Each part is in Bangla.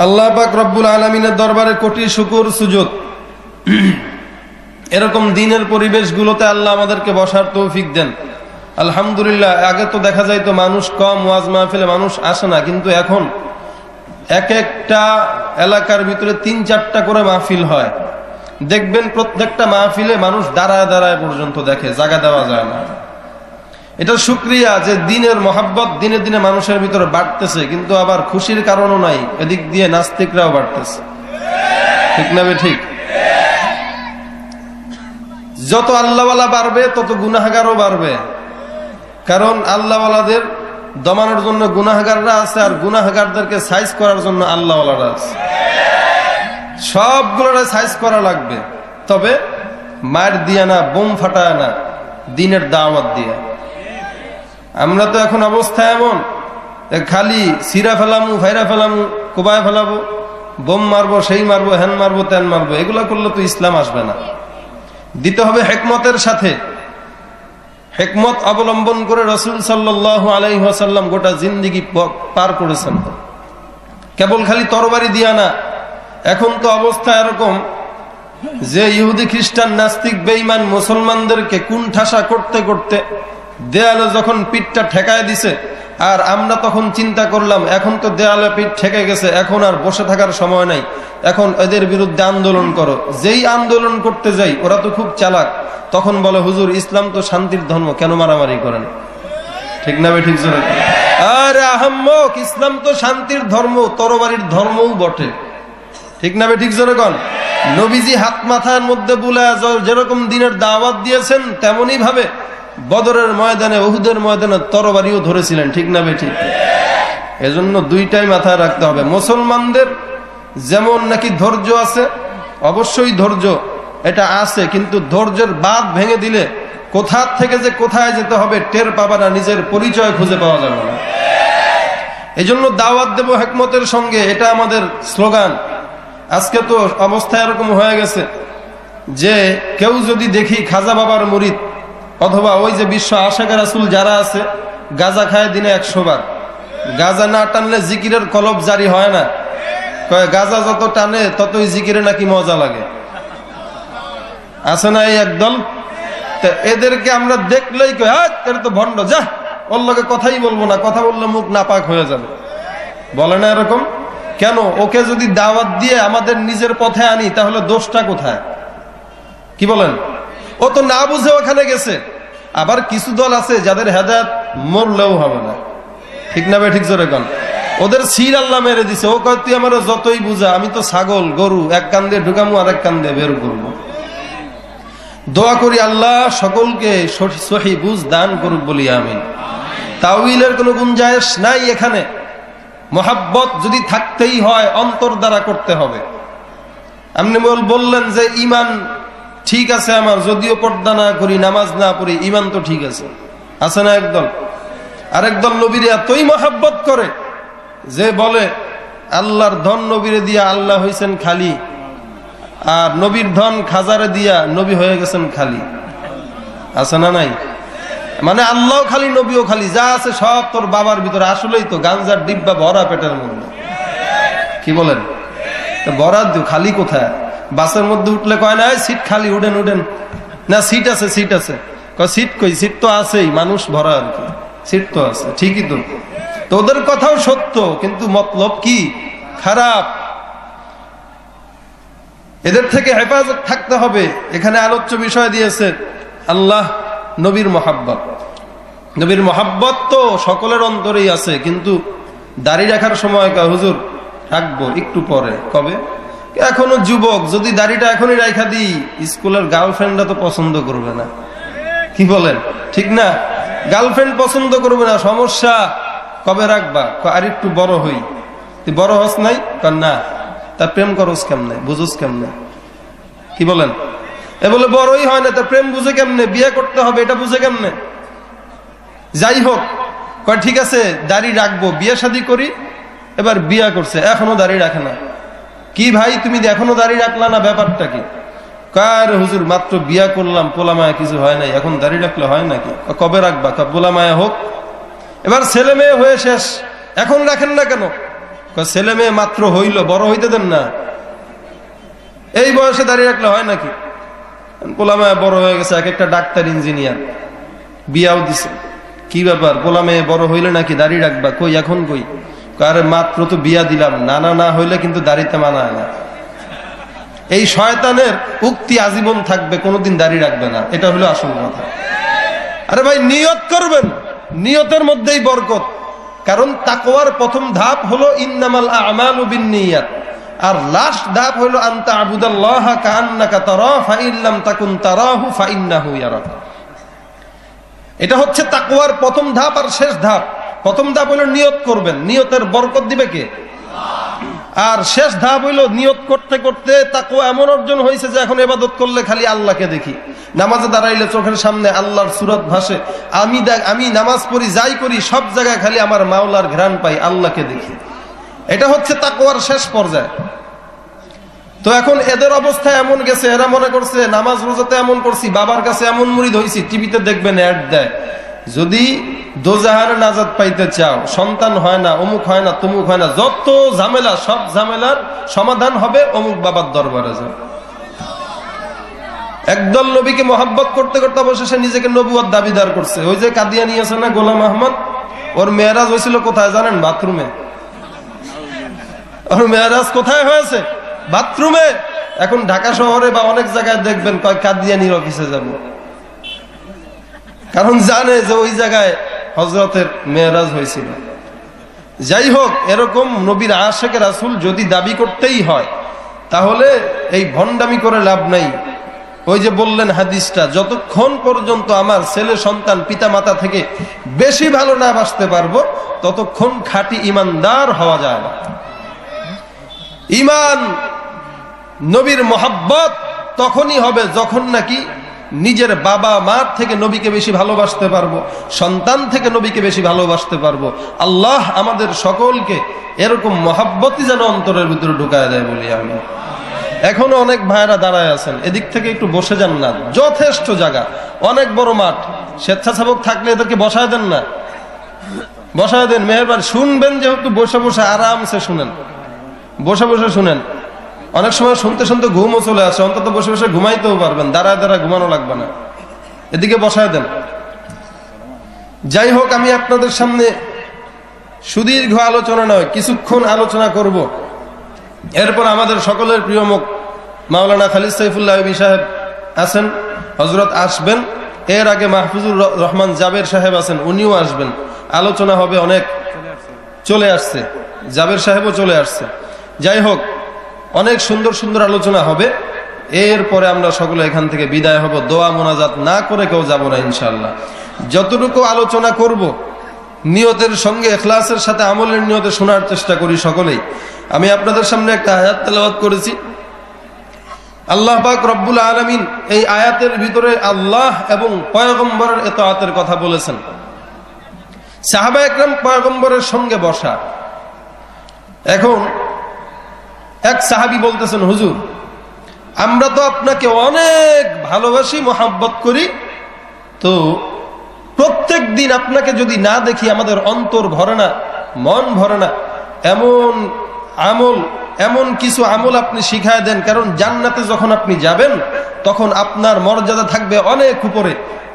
আল্লাহ পাক রব্বুল আলামিনের দরবারে কোটি শুকর সুজুদ। এরকম দিনের পরিবেশগুলোতে আল্লাহ আমাদেরকে বসার তৌফিক দেন। আলহামদুলিল্লাহ। আগে তো দেখা যায় তো মানুষ কম, ওয়াজ মাহফিলে মানুষ আসে না, কিন্তু এখন এক একটা এলাকার ভিতরে ৩-৪টা করে মাহফিল হয়। দেখবেন প্রত্যেকটা মাহফিলে মানুষ দাঁড়ায় দাঁড়ায় পর্যন্ত দেখে, জায়গা দেওয়া যায় না। এটা শুকরিয়া যে দিনের মহাব্বত দিনে দিনে মানুষের ভিতরে বাড়তেছে, কিন্তু আবার খুশির কারণও নাই, এদিক দিয়ে নাস্তিকরাও বাড়তেছে। ঠিক না বে ঠিক? যত আল্লাহওয়ালা বাড়বে তত গুনাহগারও বাড়বে, কারণ আল্লাহওয়ালাদের দমানোর জন্য গুনাহগাররা আছে, আর গুনাহগারদেরকে সাইজ করার জন্য আল্লাহওয়ালারা আছে। সবগুলোরা সাইজ করা লাগবে, তবে মার দিয়া না, বোম ফাটায় না, দিনের দাওয়াত দিয়া। আমরা তো এখন অবস্থা এমন, খালি সিরা ফেলামু, ভাইরা ফেলামু, কোবায় ফেলাবো, বোম মারবো, সেই মারবো, হ্যান মারবো, ত্যান মারবো। এগুলা করলে তো ইসলাম আসবে না। দিতে হবে হেকমতের সাথে। হেকমত অবলম্বন করে রাসূল সাল্লাল্লাহু আলাইহি ওয়াসাল্লাম গোটা জিন্দেগি পার করেছেন। কেবল খালি তরবারি দিয়া না। এখন তো অবস্থা এরকম যে ইহুদি খ্রিস্টান নাস্তিক বেঈমান মুসলমানদেরকে কুণ্ঠাসা করতে করতে দেয়ালে যখন পিঠটা ঠেকায় দিছে, আর আমরা তখন চিন্তা করলাম এখন তো দেয়ালে পিঠ ঠেকে গেছে, এখন আর বসে থাকার সময় নাই, এখন এদের বিরুদ্ধে আন্দোলন করো। যেই আন্দোলন করতে যাই ওরা তো খুব চালাক, তখন বলে হুজুর ইসলাম তো শান্তির ধর্ম, কেন মারামারি করেন? ঠিক না ঠিক? আরে আহাম্মক, ইসলাম তো শান্তির ধর্ম, তরবারির ধর্মও বটে। ঠিক না ঠিক? জোরে কন। নবীজি হাত মাথার মধ্যে বুলা যেরকম দিনের দাওয়াত দিয়েছেন, তেমনি ভাবে বদরের ময়দানে, উহুদের ময়দানে তরবারিও ধরেছিলেন। ঠিক না ঠিক? এজন্য দুইটাই মাথায় রাখতে হবে। মুসলমানদের যেমন নাকি ধৈর্য আছে, অবশ্যই ধৈর্য এটা আছে, কিন্তু ধৈর্যের বাঁধ ভেঙে দিলে কোথা থেকে যে কোথায় যেতে হবে টের পাবা না, নিজের পরিচয় খুঁজে পাওয়া যাবে না। এজন্য দাওয়াত দেব হিকমতের সঙ্গে, এটা আমাদের স্লোগান। আজকে তো অবস্থা এরকম হয়ে গেছে যে কেউ যদি দেখি খাজা বাবার মুরিদ অথবা ওই যে বিশ্ব আশিকে রাসূল যারা আছে, গাঁজা খায় দিনে 100 বার। গাঁজা না টানলে জিকিরের কলব জারি হয় না। কয় গাঁজা যত টানে ততই জিকিরে নাকি মজা লাগে। আছে না এই একদল? এদেরকে আমরা দেখলেই কই এর তো ভণ্ড, যা ওর লগে কথাই বলবো না, কথা বললে মুখ নাপাক হয়ে যাবে। বলে না এরকম? কেন? ওকে যদি দাওয়াত দিয়ে আমাদের নিজের পথে আনি তাহলে দোষটা কোথায়? কি বলেন? ও তো না বুঝে ওখানে গেছে। আবার কিছু দল আছে যাদের হেদায়েত মরলেও হবে না। ঠিক না ঠিক? জোরে কন। ওদের সিল আল্লাহ মেরে দিছে। ও কয় তুই আমার যতই বুঝা, আমি তো ছাগল গরু, এক কান দিয়ে ঢুকামু আর এক কান দিয়ে বের করবো। দোয়া করি আল্লাহ সকলকে সহি বুঝ দান করুক বলি আমিন। তাউইলের কোনো গুঞ্জাইশ নাই এখানে। মোহাব্বত যদি থাকতেই হয় অন্তর দ্বারা করতে হবে। আপনি বললেন যে ইমান ঠিক আছে আমার, যদিও পর্দা না করি, নামাজ না পড়ি, ইমান তো ঠিক আছে। আছে না একদল? আরেকদল নবীরে এতই মহাব্বত করে যে বলে আল্লাহর ধন নবীরে দিয়া আল্লাহ হয়েছেন খালি, আর নবীর ধন খাজারে দিয়া নবী হয়ে গেছেন খালি। আছে না নাই? মানে আল্লাহ খালি, নবীও খালি, যা আছে সব তোর বাবার ভিতরে। আসলেই তো গাঞ্জার ডিব্বা ভরা পেটের মধ্যে। কি বলেন? ভরা খালি কোথায়? বাসের মধ্যে উঠলে কয় না সিট খালি, উঠেন উঠেন না, সিট আছে সিট আছে। সিট কই? সিট তো আছেই, মানুষ ভরা আর কি, সিট তো আছে। ঠিকই তো। তোদের কথাও সত্য, কিন্তু মতলব কি? খারাপ। এদের থেকে হেফাজত থাকতে হবে। এখানে আলোচ্য বিষয় দিয়েছে আল্লাহ নবীর মহাব্বত। নবীর মহাব্বত তো সকলের অন্তরেই আছে, কিন্তু দাড়ি রাখার সময় কয় হুজুর রাখবো একটু পরে। কবে? এখনো যুবক, যদি দাড়িটা এখনই রাখা দিই স্কুলের গার্লফ্রেন্ডরা তো পছন্দ করবে না। কি বলেন? ঠিক না? গার্লফ্রেন্ড পছন্দ করবে না, সমস্যা। কবে রাখবা? আর একটু বড় হই। তুই বড় হস নাই? না। তা প্রেম করস কেমনে, বুঝোস কেমনে? কি বলেন? এ বলে বড়ই হয় না, তা প্রেম বুঝে কেমনে, বিয়ে করতে হবে এটা বুঝে কেমনে? যাই হোক, কয় ঠিক আছে দাড়ি রাখবো, বিয়ে শাদী করি। এবার বিয়ে করছে, এখনো দাড়ি রাখে না। কি ভাই তুমি এখনো দাড়ি রাখলা না, ব্যাপারটা কি? কার হুজুর মাত্র বিয়া করলাম, পোলা মায়া কিছু হয় নাই, এখন দাড়ি রাখলে হয় নাকি? কবে রাখবা? পোলা মায়া হোক। এবার ছেলে মেয়ে হয়ে শেষ, এখন রাখেন না কেন? ছেলে মেয়ে মাত্র হইল, বড় হইতে দেন না। এই বয়সে দাঁড়িয়ে রাখলে হয় নাকি? পোলা মেয়ে বড় হয়ে গেছে, এক একটা ডাক্তার, ইঞ্জিনিয়ার, বিয়াও দিছে। কি ব্যাপার, পোলা মেয়ে বড় হইলে নাকি দাড়ি রাখবা? কই এখন কই? আরে মাত্র তো বিয়া দিলাম, নানা না হইলে কিন্তু দাড়িতে মানায় না। এই শয়তানের উক্তি আজীবন থাকবে, কোনোদিন দাড়ি রাখবে না, এটা হলো আসল কথা। আরে ভাই, নিয়ত করবেন, নিয়তের মধ্যেই বরকত। কারণ তাকওয়ার প্রথম ধাপ হলো ইন্নামাল আমালু বিন্নিয়াত, আর লাস্ট ধাপ হলো আনতা আবুদাল্লাহা কাআন্নাকা তারাহু ফাইন লাম তাকুন তারাহু ফাইন্নাহু ইয়ারাক। এটা হচ্ছে তাকওয়ার প্রথম ধাপ আর শেষ ধাপ। প্রথম ধাপ হলো নিয়ত করবেন, নিয়তের বরকত দিবে কে? আর শেষ ধাপ হইলো নিয়ত করতে করতে তাকওয়া এমন অর্জন হয়েছে যে এখন ইবাদত করলে খালি আল্লাহকে দেখি, নামাজে দাঁড়াইলে চোখের সামনে আল্লাহর সূরত ভাসে, আমি নামাজ পড়ি, যাই করি সব জায়গায় খালি আমার মাওলার ঘ্রাণ পাই, আল্লাহকে দেখি। এটা হচ্ছে তাকওয়ার শেষ পর্যায়ে। তো এখন এদের অবস্থা এমন গেছে, এরা মনে করছে নামাজ রোজাতে এমন করছি, বাবার কাছে এমন মুরিদ হইছি, টিভিতে দেখবেন অ্যাড দেয়, যদি দোজাহারে নাজাত পাইতে চাও, সন্তান হয় না, অমুক হয় না, তমুক হয় না, যত ঝামেলা, সব ঝামেলার সমাধান হবে অমুক বাবার দরবারে যাও। একদল নবীকে মহাব্বত করতে করতে অবশেষে নিজেকে নবুয়ত দাবিদার করছে। ওই যে কাদিয়ানী আছে না, গোলাম আহমদ, ওর মেয়েরাজ হয়েছিল কোথায় জানেন? বাথরুমে। ওর মেয়েরাজ কোথায় হয়েছে? বাথরুমে। এখন ঢাকা শহরে বা অনেক জায়গায় দেখবেন কয় কাদিয়ানীর অফিসে যাব, কারণ জানে যে ওই জায়গায় হযরতের মেরাজ হয়েছিল। যাই হোক, এরকম নবীর আশিক রাসূল যদি দাবি করতেই হয়, তাহলে এই ভণ্ডামি করে লাভ নাই। ওই যে বললেন হাদিসটা, যতক্ষণ পর্যন্ত আমার ছেলে সন্তান পিতা মাতা থেকে বেশি ভালো না বাসতে পারবো, ততক্ষণ খাঁটি ইমানদার হওয়া যায় না। ইমান, নবীর মোহাব্বত তখনই হবে যখন নাকি নিজের বাবা মার থেকে নবীকে বেশি ভালোবাসতে পারবো, সন্তান থেকে নবীকে বেশি ভালোবাসতে পারবো। আল্লাহ আমাদের সকলকে এরকম মহাব্বতই যেন অন্তরের ভিতরে ঢুকায় দেয় বলি আমি। এখনো অনেক ভাইরা দাঁড়ায় আছেন, এদিক থেকে একটু বসে যান না, যথেষ্ট জায়গা, অনেক বড় মাঠ, স্বেচ্ছাসেবক থাকলে এদেরকে বসায় দেন না, বসায় দেন মেহেরবানি। শুনবেন যেহেতু বসে বসে আরামসে শুনেন, বসে বসে শুনেন। অনেক সময় শুনতে শুনতে ঘুমও চলে আসে, অন্তত বসে বসে ঘুমাইতেও পারবেন, দাঁড়ায় দাঁড়ায় ঘুমানো লাগবে না, এদিকে বসায় দেন। যাই হোক, আমি আপনাদের সামনে সুদীর্ঘ আলোচনা নয়, কিছুক্ষণ আলোচনা করব। এরপর আমাদের সকলের প্রিয় মুখ মাওলানা খালিদ সাইফুল্লাহ সাহেব আছেন, হযরত আসবেন। এর আগে মাহফুজুর রহমান জাবের সাহেব আছেন, উনিও আসবেন। আলোচনা হবে অনেক, চলে আসছে, জাবের সাহেবও চলে আসছে। যাই হোক, অনেক সুন্দর সুন্দর আলোচনা হবে। এরপরে আমরা সকলে এখান থেকে বিদায় হব, দোয়া মোনাজাত না করে কেউ যাব না ইনশাআল্লাহ। যতটুকু আলোচনা করব নিয়তের সঙ্গে, ইখলাসের সাথে, আমলের নিয়তে শোনার চেষ্টা করি সকলেই। আমি আপনাদের সামনে একটা আয়াত তেলাওয়াত করেছি। আল্লাহ পাক রব্বুল আলামিন এই আয়াতের ভিতরে আল্লাহ এবং পয়গম্বরের ইতাআতের কথা বলেছেন। সাহাবা একরাম পয়গম্বরের সঙ্গে বসা। এখন এক সাহাবী বলতেছেন, হুজুর, আমরা তো আপনাকে অনেক ভালোবাসি, মহাব্বত করি, তো প্রত্যেক দিন আপনাকে যদি না দেখি আমাদের অন্তর ভরে না, মন ভরে না। এমন কিছু আমল আপনি শিখায় দেন, কারণ জান্নাতে যখন আপনি যাবেন তখন আপনার মর্যাদা থাকবে অনেক উপরে।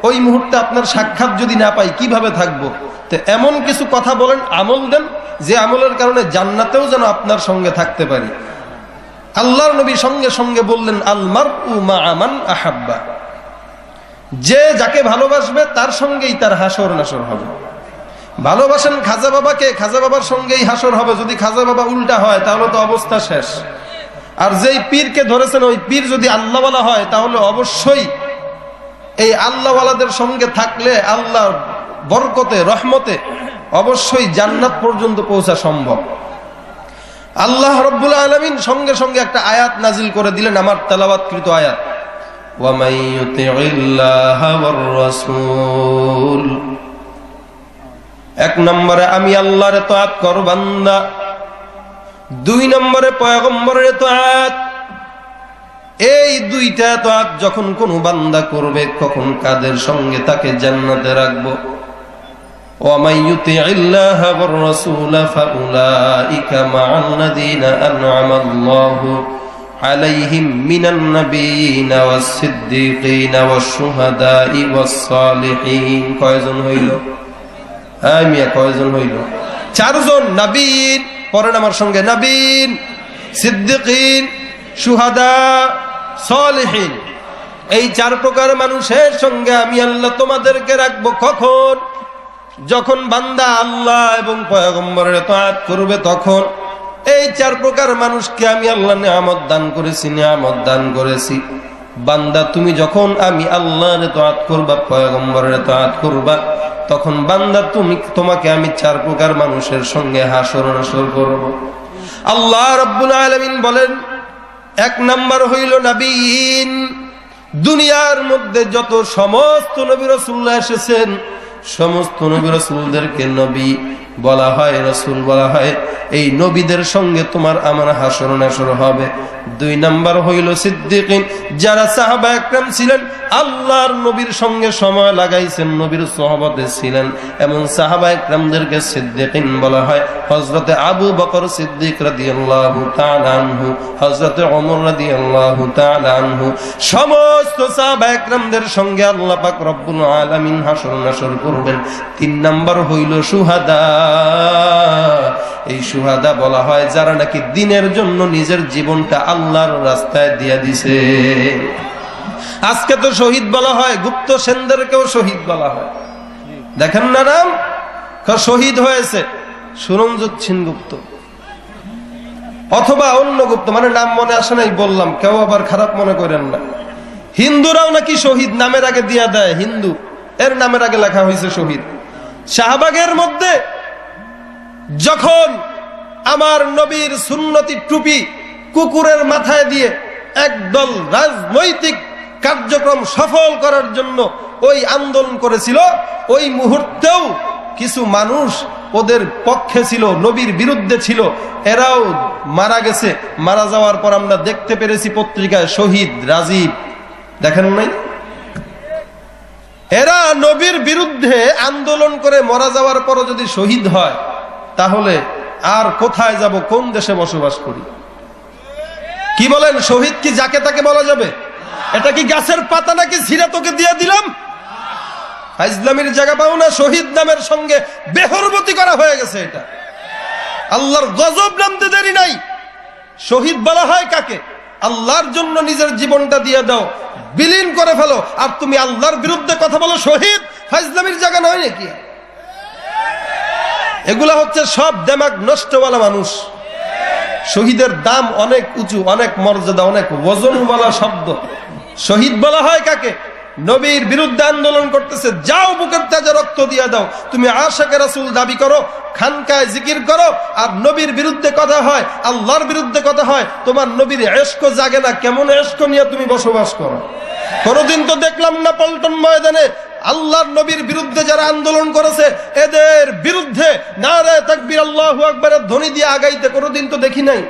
ওই মুহূর্তে আপনার সাক্ষাৎ যদি না পাই কিভাবে থাকবো? তো এমন কিছু কথা বলেন, আমল দেন, যে আমলের কারণে জান্নাতেও যেন আপনার সঙ্গে থাকতে পারি। আল্লাহর নবী সঙ্গে সঙ্গে বললেন, আল মারউ মা'a মান আহাব্বা, যে যাকে ভালোবাসবে তার সঙ্গেই তার হাসর নাসর হবে। ভালোবাসেন খাজা বাবাকে, খাজা বাবার সঙ্গেই হাসর হবে। যদি খাজা বাবা উল্টা হয় তাহলে তো অবস্থা শেষ। আর যেই পীরকে ধরেছেন ওই পীর যদি আল্লাহওয়ালা হয়, তাহলে অবশ্যই এই আল্লাহওয়ালাদের সঙ্গে থাকলে আল্লাহর বরকতে, রহমতে অবশ্যই জান্নাত পর্যন্ত পৌঁছা সম্ভব। আল্লাহ রব্বুল আলামিন সঙ্গে সঙ্গে একটা আয়াত নাজিল করে দিলেন, আমার তেলাওয়াতকৃত আয়াত, ওয়া মান ইউতিইল্লাহা ওয়ার রাসূল। এক নম্বরে আমি আল্লাহর ইতাআত কর বান্দা, দুই নম্বরে পয়গম্বরের ইতাআত। এই দুইটা ইতাআত যখন কোন বান্দা করবে, কখন কাদের সঙ্গে তাকে জান্নাতে রাখবো। ومن يطع الله والرسول فأولئك مع الذين أنعم الله عليهم من النبيين والصديقين والشهداء والصالحين কয়জন হইল আমিয়া কয়জন হইল চারজন নবীন পড়েন আমার সঙ্গে নবীন সিদ্দিকিন শুহাদা সালেহিন এই চার প্রকার মানুষের সঙ্গে আমি আল্লাহ তোমাদেরকে রাখবো কখন যখন বান্দা আল্লাহ এবং পয়গম্বরের ইতাআত করবে তখন এই চার প্রকার মানুষকে আমি আল্লাহ নিয়ামত দান করেছি বান্দা তুমি যখন আমি আল্লাহর ইতাআত করবা পয়গম্বরের ইতাআত করবা তখন বান্দা তোমাকে আমি চার প্রকার মানুষের সঙ্গে হাসর নাসর করব আল্লাহ রাব্বুল আলামিন বলেন এক নাম্বার হইল নবীন দুনিয়ার মধ্যে যত সমস্ত নবী রাসূলুল্লাহ এসেছেন সমস্ত নবী রাসূলদেরকে নবী বলা হয় রাসূল বলা হয় এই নবীদের সঙ্গে তোমার আমার হাসর নাসর হবে দুই নাম্বার হইল সিদ্দিকিন যারা সাহাবা একরাম ছিলেন আল্লাহর নবীর সঙ্গে সময় লাগাইছেন নবীর সুহবতে ছিলেন এমন সাহাবা একরামদেরকে সিদ্দিকিন বলা হয় হযরতে আবু বকর সিদ্দিক রাদিয়াল্লাহু তাআলা আনহু হযরতে ওমর রাদিয়াল্লাহু তাআলা আনহু সমস্ত সাহাবা একরামদের সঙ্গে আল্লাহ পাক রব্বুল আলামিন হাসর নাসর করবেন তিন নাম্বার হইল শুহাদা এই শুহাদা বলা হয় যারা নাকি দ্বীনের জন্য নিজের জীবনটা আল্লাহর রাস্তায় দিয়ে দিছে আজকে তো শহীদ বলা হয় গুপ্ত সেনদেরকেও শহীদ বলা হয় দেখেন না নাম শহীদ হয়েছে সুরঞ্জিত সেনগুপ্ত অথবা অন্য গুপ্ত মানে নাম মনে আসে নাই বললাম কেউ আবার খারাপ মনে করেন না হিন্দুরাও নাকি শহীদ নামের আগে দিয়া দেয় হিন্দু এর নামের আগে লেখা হয়েছে শহীদ শাহবাগের মধ্যে যখন আমার নবীর সুন্নতি টুপি কুকুরের মাথায় দিয়ে একদল রাজনৈতিক কার্যক্রম সফল করার জন্য ওই আন্দোলন করেছিল ওই মুহূর্তেও কিছু মানুষ ওদের পক্ষে ছিল নবীর বিরুদ্ধে ছিল এরাও মারা গেছে মারা যাওয়ার পর আমরা দেখতে পেরেছি পত্রিকায় শহীদ রাজীব দেখেন নাই এরা নবীর বিরুদ্ধে আন্দোলন করে মারা যাওয়ার পর যদি শহীদ হয় তাহলে আর কোথায় যাব কোন দেশে বসবাস করি কি বলেন শহীদ কি যাকে তাকে বলা যাবে এটা কি গাছের পাতা নাকি ছিঁড়ে তোকে দিয়ে দিলাম ইসলামের জায়গা পাও না শহীদ নামের সঙ্গে বেহরমতি করা হয়ে গেছে এটা আল্লাহর গজব নামতে দেরি নাই শহীদ বলা হয় কাকে আল্লাহর জন্য নিজের জীবনটা দিয়ে দাও বিলীন করে ফেলো আর তুমি আল্লাহর বিরুদ্ধে কথা বলো শহীদ ইসলামের জায়গা নয় নাকি এগুলা হচ্ছে সব দেমাগ নষ্টওয়ালা মানুষ শহীদের দাম অনেক উঁচু অনেক মর্যাদা অনেক ওজনওয়ালা শব্দ শহীদ বলা হয় কাকে নবীর বিরুদ্ধে আন্দোলন করতেছে যাও বুকের তাজা রক্ত দিয়ে দাও তুমি আশিকে রাসূল দাবি করো খানকায় জিকির করো আর নবীর বিরুদ্ধে কথা হয় আল্লাহর বিরুদ্ধে কথা হয় তোমার নবীর ইশক জাগে না কেমন ইশক নিয়ে তুমি বসবাস করো কোনদিন তো দেখলাম না পল্টন ময়দানে আল্লাহর নবীর বিরুদ্ধে যারা আন্দোলন করেছে এদের বিরুদ্ধে নারে তাকবীর আল্লাহু আকবারের ধ্বনি দিয়ে আগাইতে কোনদিন তো দেখি নাই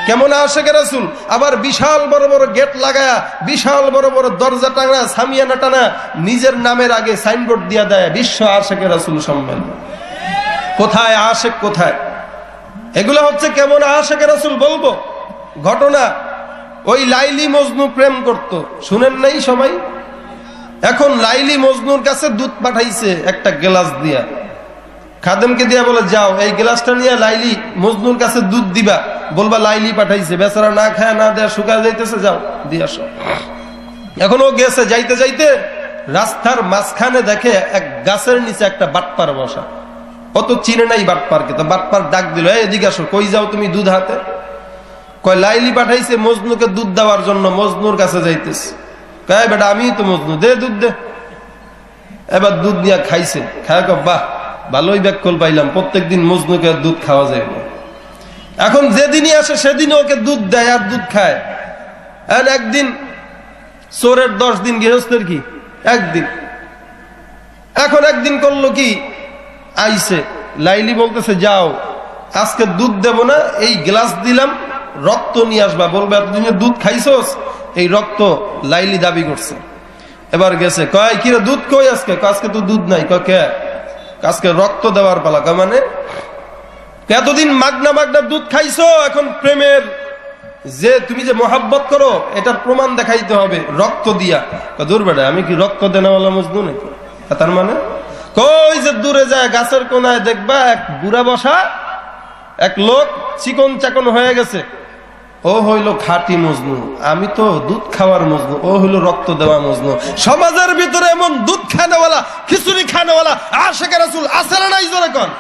কেমন আশিকে রাসূল আবার বিশাল বড় বড় গেট লাগায়া বিশাল বড় বড় দরজা টানা সামিয়ানা টানা নিজের নামের আগে সাইনবোর্ড দিয়া দেয় বিশ্ব আশিকে রাসূল সম্মেলন কোথায় আশিক কোথায় এগুলো হচ্ছে কেমন আশিকে রাসূল বলবো ঘটনা ওই লাইলি মজনু প্রেম করত শুনেন নাই সবাই এখন লাইলি মজনুর কাছে দুধ পাঠাইছে একটা গ্লাস দিয়া খাদেমকে দিয়া বলে যাও এই গ্লাসটা নিয়ে লাইলি মজনুর কাছে দুধ দিবা বলবা লাইলি পাঠাইছে বেচারা না খায় না দেয়া শুকায় যাইতেছে যাও দিয়ে আসো এখন ও গেছে যাইতে যাইতে রাস্তার মাঝখানে দেখে এক গাছের নিচে একটা বাটপার বসা অত চিনে নাই বাটপারকে তো বাটপার ডাক দিল এদিকে আসো কই যাও তুমি দুধ হাতে কয় লাইলি পাঠাইছে মজনুকে দুধ দেওয়ার জন্য মজনুর কাছে যাইতেছে কয় বেটা আমি তো মজনু দে দুধ দে এবার দুধ দিয়া খাইছে খায় বাহ ভালোই ব্যাকল পাইলাম প্রত্যেকদিন মজনুকে দুধ খাওয়া যায় এখন যেদিনই আসে সেদিনই ওকে দুধ দেয় আর দুধ খায় আর একদিন চোরের 10 দিন গৃহস্থের কি একদিন এখন একদিন করলো কি আইছে লাইলি বলতেছে যাও আজকে দুধ দেব না এই গ্লাস দিলাম রক্ত নিয়ে আসবা বলবে এতদিনে দুধ খাইছোস এই রক্ত লাইলি দাবি করছে এবার গেছে কয় কিরে দুধ কই আজকে আজকে তো দুধ নাই কয় কে আজকে রক্ত দেওয়ার পালা। মানে এতদিন মাগনা মাগনা দুধ খাইছো, এখন প্রেমের যে তুমি যে মোহাব্বত করো এটার প্রমাণ দেখাইতে হবে রক্ত দিয়া। দূর বেড়া, আমি কি রক্ত দেনাওয়ালা মজনু নাকি? তার মানে কই যে দূরে যায় গাছের কোনায় দেখবা এক বুড়া বসা, এক লোক চিকন চাকন হয়ে গেছে, ও হইল খাঁটি মজনু। আমি তো দুধ খাওয়ার মজনু, ও হইল রক্ত দেওয়া মজনু। সমাজের ভিতরে এমন দুধ খানেওয়ালা, খিচুড়ি খানেওয়ালা আশিক রাসূল আছে না নাই? জোরে কোন।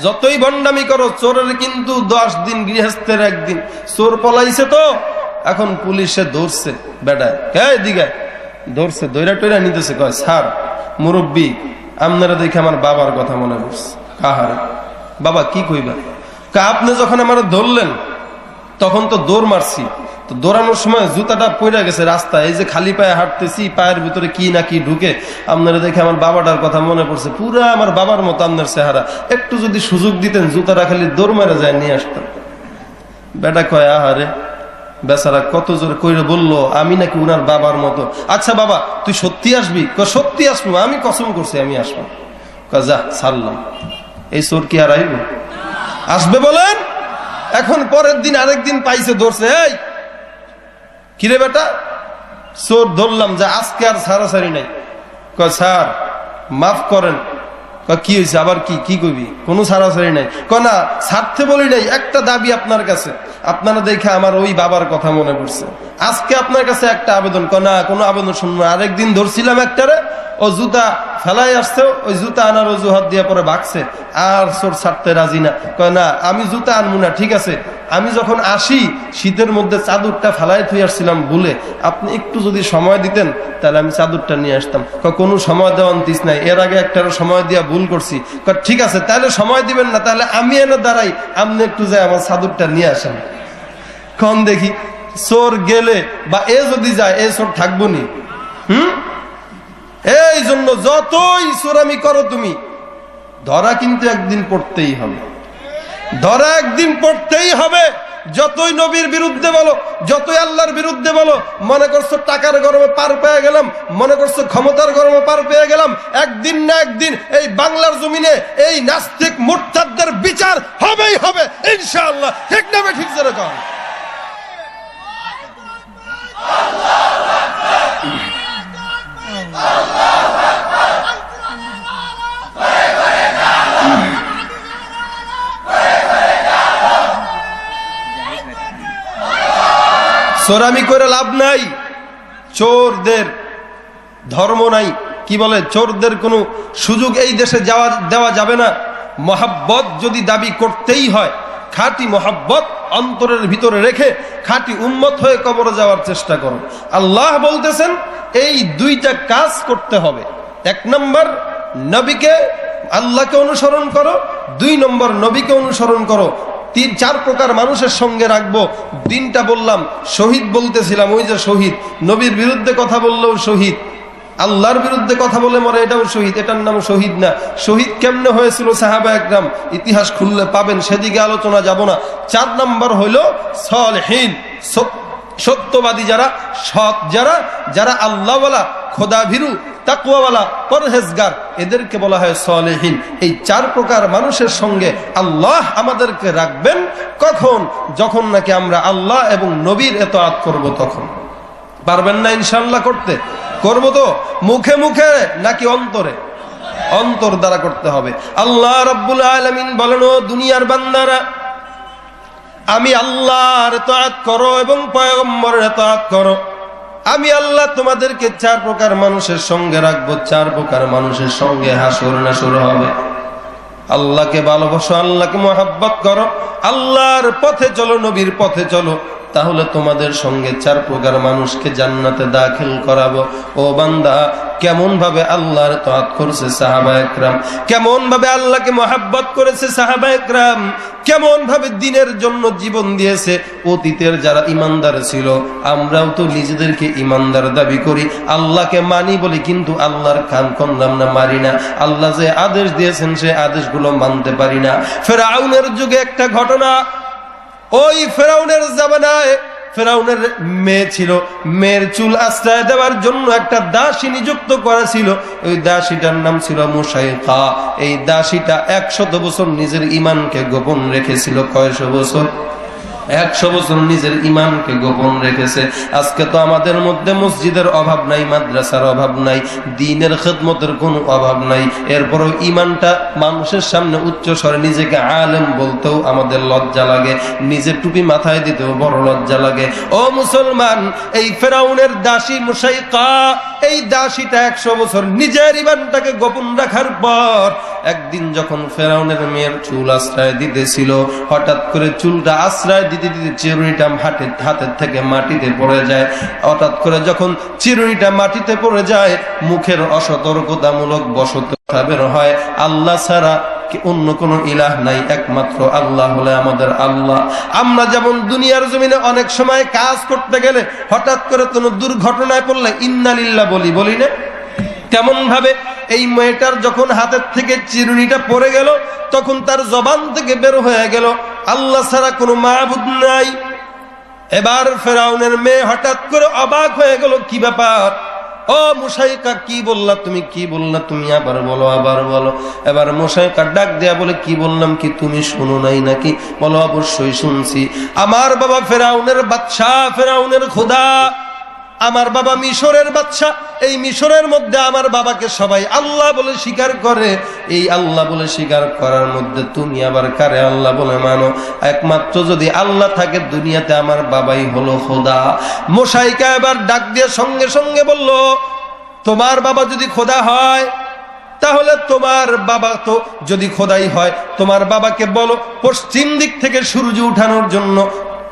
যতই ভণ্ডামি করো, চোরের কিন্তু 10 দিন, গৃহস্থের 1 দিন। চোর পলাইছে তো এখন পুলিশে ধরছে, বেটা দিঘায় ধরছে, দৈরা টৈরা নিতেছে। কয় স্যার মুরব্বী, আপনারা দেখে আমার বাবার কথা মনে পড়ছে। কাহারে বাবা? কি কইবা? আপনি যখন আমার ধরলেন তখন তো দৌড় মারছি, তো দৌড়ানোর সময় জুতাটা পড়ে গেছে রাস্তায়, এই যে খালি পায়ে হাঁটতেছি, পায়ের ভিতরে কি না কি ঢুকে, আপনারা দেখে আমার বাবাটার কথা মনে পড়ছে। পুরা আমার বাবার মতো আপনার চেহারা, একটু যদি সুযোগ দিতেন জুতাটা খালি দৌড় মারা যায় নিয়ে আসতাম। বেটা কয় আহারে, বেচারা কত জোরে কইরে বললো আমি নাকি উনার বাবার মতো। আচ্ছা বাবা তুই সত্যি আসবি? সত্যি আসবো, আমি কসম করছি আমি আসবো। যা ছাড়লাম। এই চোর কি আর আইব? আসবে বলেন? এখন পরের দিন আরেকদিন পাইছে, ধরছে। এই কিরে বেটা? চোর ধরলাম, যে আজকে আর ছাড়াছাড়ি নাই। কয় স্যার মাফ করেন। কি হয়েছে আবার? কি কইবি? কোনো ছাড়াছাড়ি নাই। না ছাড়তে বলি নাই, একটা দাবি আপনার কাছে। আপনারা দেখে আমার ওই বাবার কথা মনে পড়ছে, আজকে আপনার কাছে একটা আবেদন। না কোনো আবেদন শুনবো। আরেকদিন ধরছিলাম একটারে, ও জুতা ফেলাই আসছে, ওই জুতা আনার অজুহাত দিয়ে পরে ভাগছে, আর চোর ছাড়তে রাজি না। না আমি জুতা আনবো না। ঠিক আছে, আমি যখন আসি শীতের মধ্যে চাদরটা ফেলাই থুই আসছিলাম ভুলে, আপনি একটু যদি সময় দিতেন তাহলে আমি চাদরটা নিয়ে আসতাম। কোনো সময় দেওয়ান তিস নাই, এর আগে একটারও সময় দিয়া ভুল করছি। ঠিক আছে তাহলে সময় দিবেন না, তাহলে আমি এনে দাঁড়াই, আপনি একটু যাই আমার চাদরটা নিয়ে আসেন। কন দেখি চোর গেলে বা এ যদি যায়, এ চোর থাকবো নি? এই জন্য যতই চোরামি করো তুমি, ধরা কিন্তু একদিন পড়তেই হবে। ধরা একদিন পড়তেই হবে। যতই নবীর বিরুদ্ধে বলো, যতই আল্লাহর বিরুদ্ধে বলো, মনে করছো টাকার গরমে পার পেয়ে গেলাম, মনে করছো ক্ষমতার গরমে পার পেয়ে গেলাম, একদিন না একদিন এই বাংলার জমিনে এই নাস্তিক মুরতাদদের বিচার হবেই হবে ইনশাআল্লাহ। ঠিক না? ঠিক যেরকম চোরামি করে লাভ নাই, চোরদের ধর্ম নাই। কি বলে, চোরদের কোনো সুযোগ এই দেশে দেওয়া যাবে না। মহাব্বত যদি দাবি করতেই হয়, খাঁটি মহাব্বত অন্তরের ভিতরে রেখে খাঁটি উম্মত হয়ে কবরে যাওয়ার চেষ্টা করো। আল্লাহ বলতেছেন এই 2টা কাজ করতে হবে। 1 নম্বর নবীকে, আল্লাহকে অনুসরণ করো। 2 নম্বর নবীকে অনুসরণ করো। 3-4 প্রকার মানুষের সঙ্গে রাখবো। দিনটা বললাম, শহীদ বলতেছিলাম, ওই যে শহীদ, নবীর বিরুদ্ধে কথা বললেও শহীদ, আল্লাহর বিরুদ্ধে কথা বলে মরে, এটাও শহীদ। এটার নাম শহীদ না। শহীদ কেমনে হয়েছিল সাহাবা একরাম, ইতিহাস খুললে পাবেন, সেদিকে আলোচনা যাব না। 4 নম্বর হইল সালেহীন, সত্যবাদী যারা, সৎ যারা, যারা আল্লাহওয়ালা, খোদাভীরু, তাকওয়াওয়ালা, পরহেজগার, এদেরকে বলা হয় সালেহীন। এই 4 প্রকার মানুষের সঙ্গে আল্লাহ আমাদেরকে রাখবেন। কখন? যখন নাকি আমরা আল্লাহ এবং নবীর ইতাআত করব। তখন পারবেন না ইনশাআল্লাহ করতে? করব তো মুখে মুখে নাকি অন্তরে? অন্তর দ্বারা করতে হবে। আল্লাহ রাব্বুল আলামিন বলেন, ও দুনিয়ার বান্দারা, আমি আল্লাহর ইতাআত করো এবং পয়গম্বরের ইতাআত করো। আমি আল্লাহ তোমাদেরকে 4 প্রকার মানুষের সঙ্গে রাখবো। 4 প্রকার মানুষের সঙ্গে হাসর নাসর হবে। আল্লাহকে ভালোবাসো, আল্লাহকে মহব্বত করো, আল্লাহর পথে চলো, নবীর পথে চলো, তাহলে তোমাদের সঙ্গে 4 প্রকার মানুষকে জান্নাতে দাখিল করাবো। ও বান্দা, কেমন ভাবে আল্লাহর ইতাআত করছে সাহাবা একরাম, কেমন ভাবে আল্লাহকে মহব্বত করেছে সাহাবা একরাম, কেমন ভাবে দ্বীনের জন্য জীবন দিয়েছে অতীতের যারা ইমানদার ছিল। আমরাও তো নিজেদেরকে ইমানদার দাবি করি, আল্লাহকে মানি বলি, কিন্তু আল্লাহর কান কন্দাম না, মারি না। আল্লাহ যে আদেশ দিয়েছেন সে আদেশগুলো মানতে পারি না। ফেরাউনের যুগে একটা ঘটনা, ওই ফেরাউনের জামানায় ফেরাউনের মেয়ে ছিল, মেয়ের চুল আশ্রয় দেওয়ার জন্য একটা দাসী নিযুক্ত করা ছিল। ওই দাসীটার নাম ছিল মুসাইকা। এই দাসীটা 100 বছর নিজের ঈমানকে গোপন রেখেছিল। কয়শো বছর? 100 বছর নিজের ঈমানকে গোপন রেখেছে। আজকে তো আমাদের মধ্যে মসজিদের অভাব নাই, মাদ্রাসার অভাব নাই, দ্বীনের খিদমতের কোনো অভাব নাই, এরপরও ঈমানটা মানুষের সামনে উচ্চ স্বরে নিজেকে আলেম বলতেও আমাদের লজ্জা লাগে, নিজের টুপি মাথায় দিতেও বড় লজ্জা লাগে। ও মুসলমান, এই ফেরাউনের দাসী মুসাইকা, এই দাসীটা 100 বছর নিজের ঈমানটাকে গোপন রাখার পর একদিন যখন ফেরাউনের মেয়ের চুল আশ্রয় দিতেছিল, হঠাৎ করে চুলটা আশ্রয় দিতে দিতে চিরুনিটা হাতের থেকে মাটিতে পড়ে যায়। হঠাৎ করে যখন চিরুনিটা মাটিতে পড়ে যায়, মুখের অসতর্কতামূলক বশত বের হয়, আল্লাহ ছাড়া অন্য কোন ইলাহ নাই, একমাত্র আল্লাহ হলে আমাদের আল্লাহ। আমরা যেমন দুনিয়ার জমিনে অনেক সময় কাজ করতে গেলে হঠাৎ করে কোনো দুর্ঘটনায় পড়লে ইন্না লিল্লাহ বলি না, তেমন ভাবে এই মেয়েটার যখন হাতের থেকে চিরুনিটা পড়ে গেল, তখন তার জবান থেকে বের হয়ে গেল আল্লাহ ছাড়া কোনো মাবুদ নাই। এবার ফেরাউনের মেয়ে হঠাৎ করে অবাক হয়ে গেল, কি ব্যাপার? ও মুসাইকা, কি বললা তুমি? কি বললা তুমি? আবার বলো, আবার বলো। এবার মুসাইকা ডাক দেয়া বলে, কি বললাম কি তুমি শুনো নাই নাকি? বলো, অবশ্যই শুনছি। আমার বাবা ফেরাউনের বাদশা, ফেরাউনের খোদা, আমার বাবা মিশরের বাদশা। এই মিশরের মধ্যে আমার বাবাকে সবাই আল্লাহ বলে স্বীকার করে। এই আল্লাহ বলে স্বীকার করার মধ্যে তুমি আবার কারে আল্লাহ বলে মানো? একমাত্র যদি আল্লাহ থাকে দুনিয়াতে আমার বাবাই হলো খোদা। মুসাইকা এবার ডাক দিয়ে সঙ্গে সঙ্গে বলল, তোমার বাবা যদি খোদা হয় তাহলে তোমার বাবা তো যদি খোদাই হয়, তোমার বাবাকে বলো পশ্চিম দিক থেকে সূর্য উঠানোর জন্য,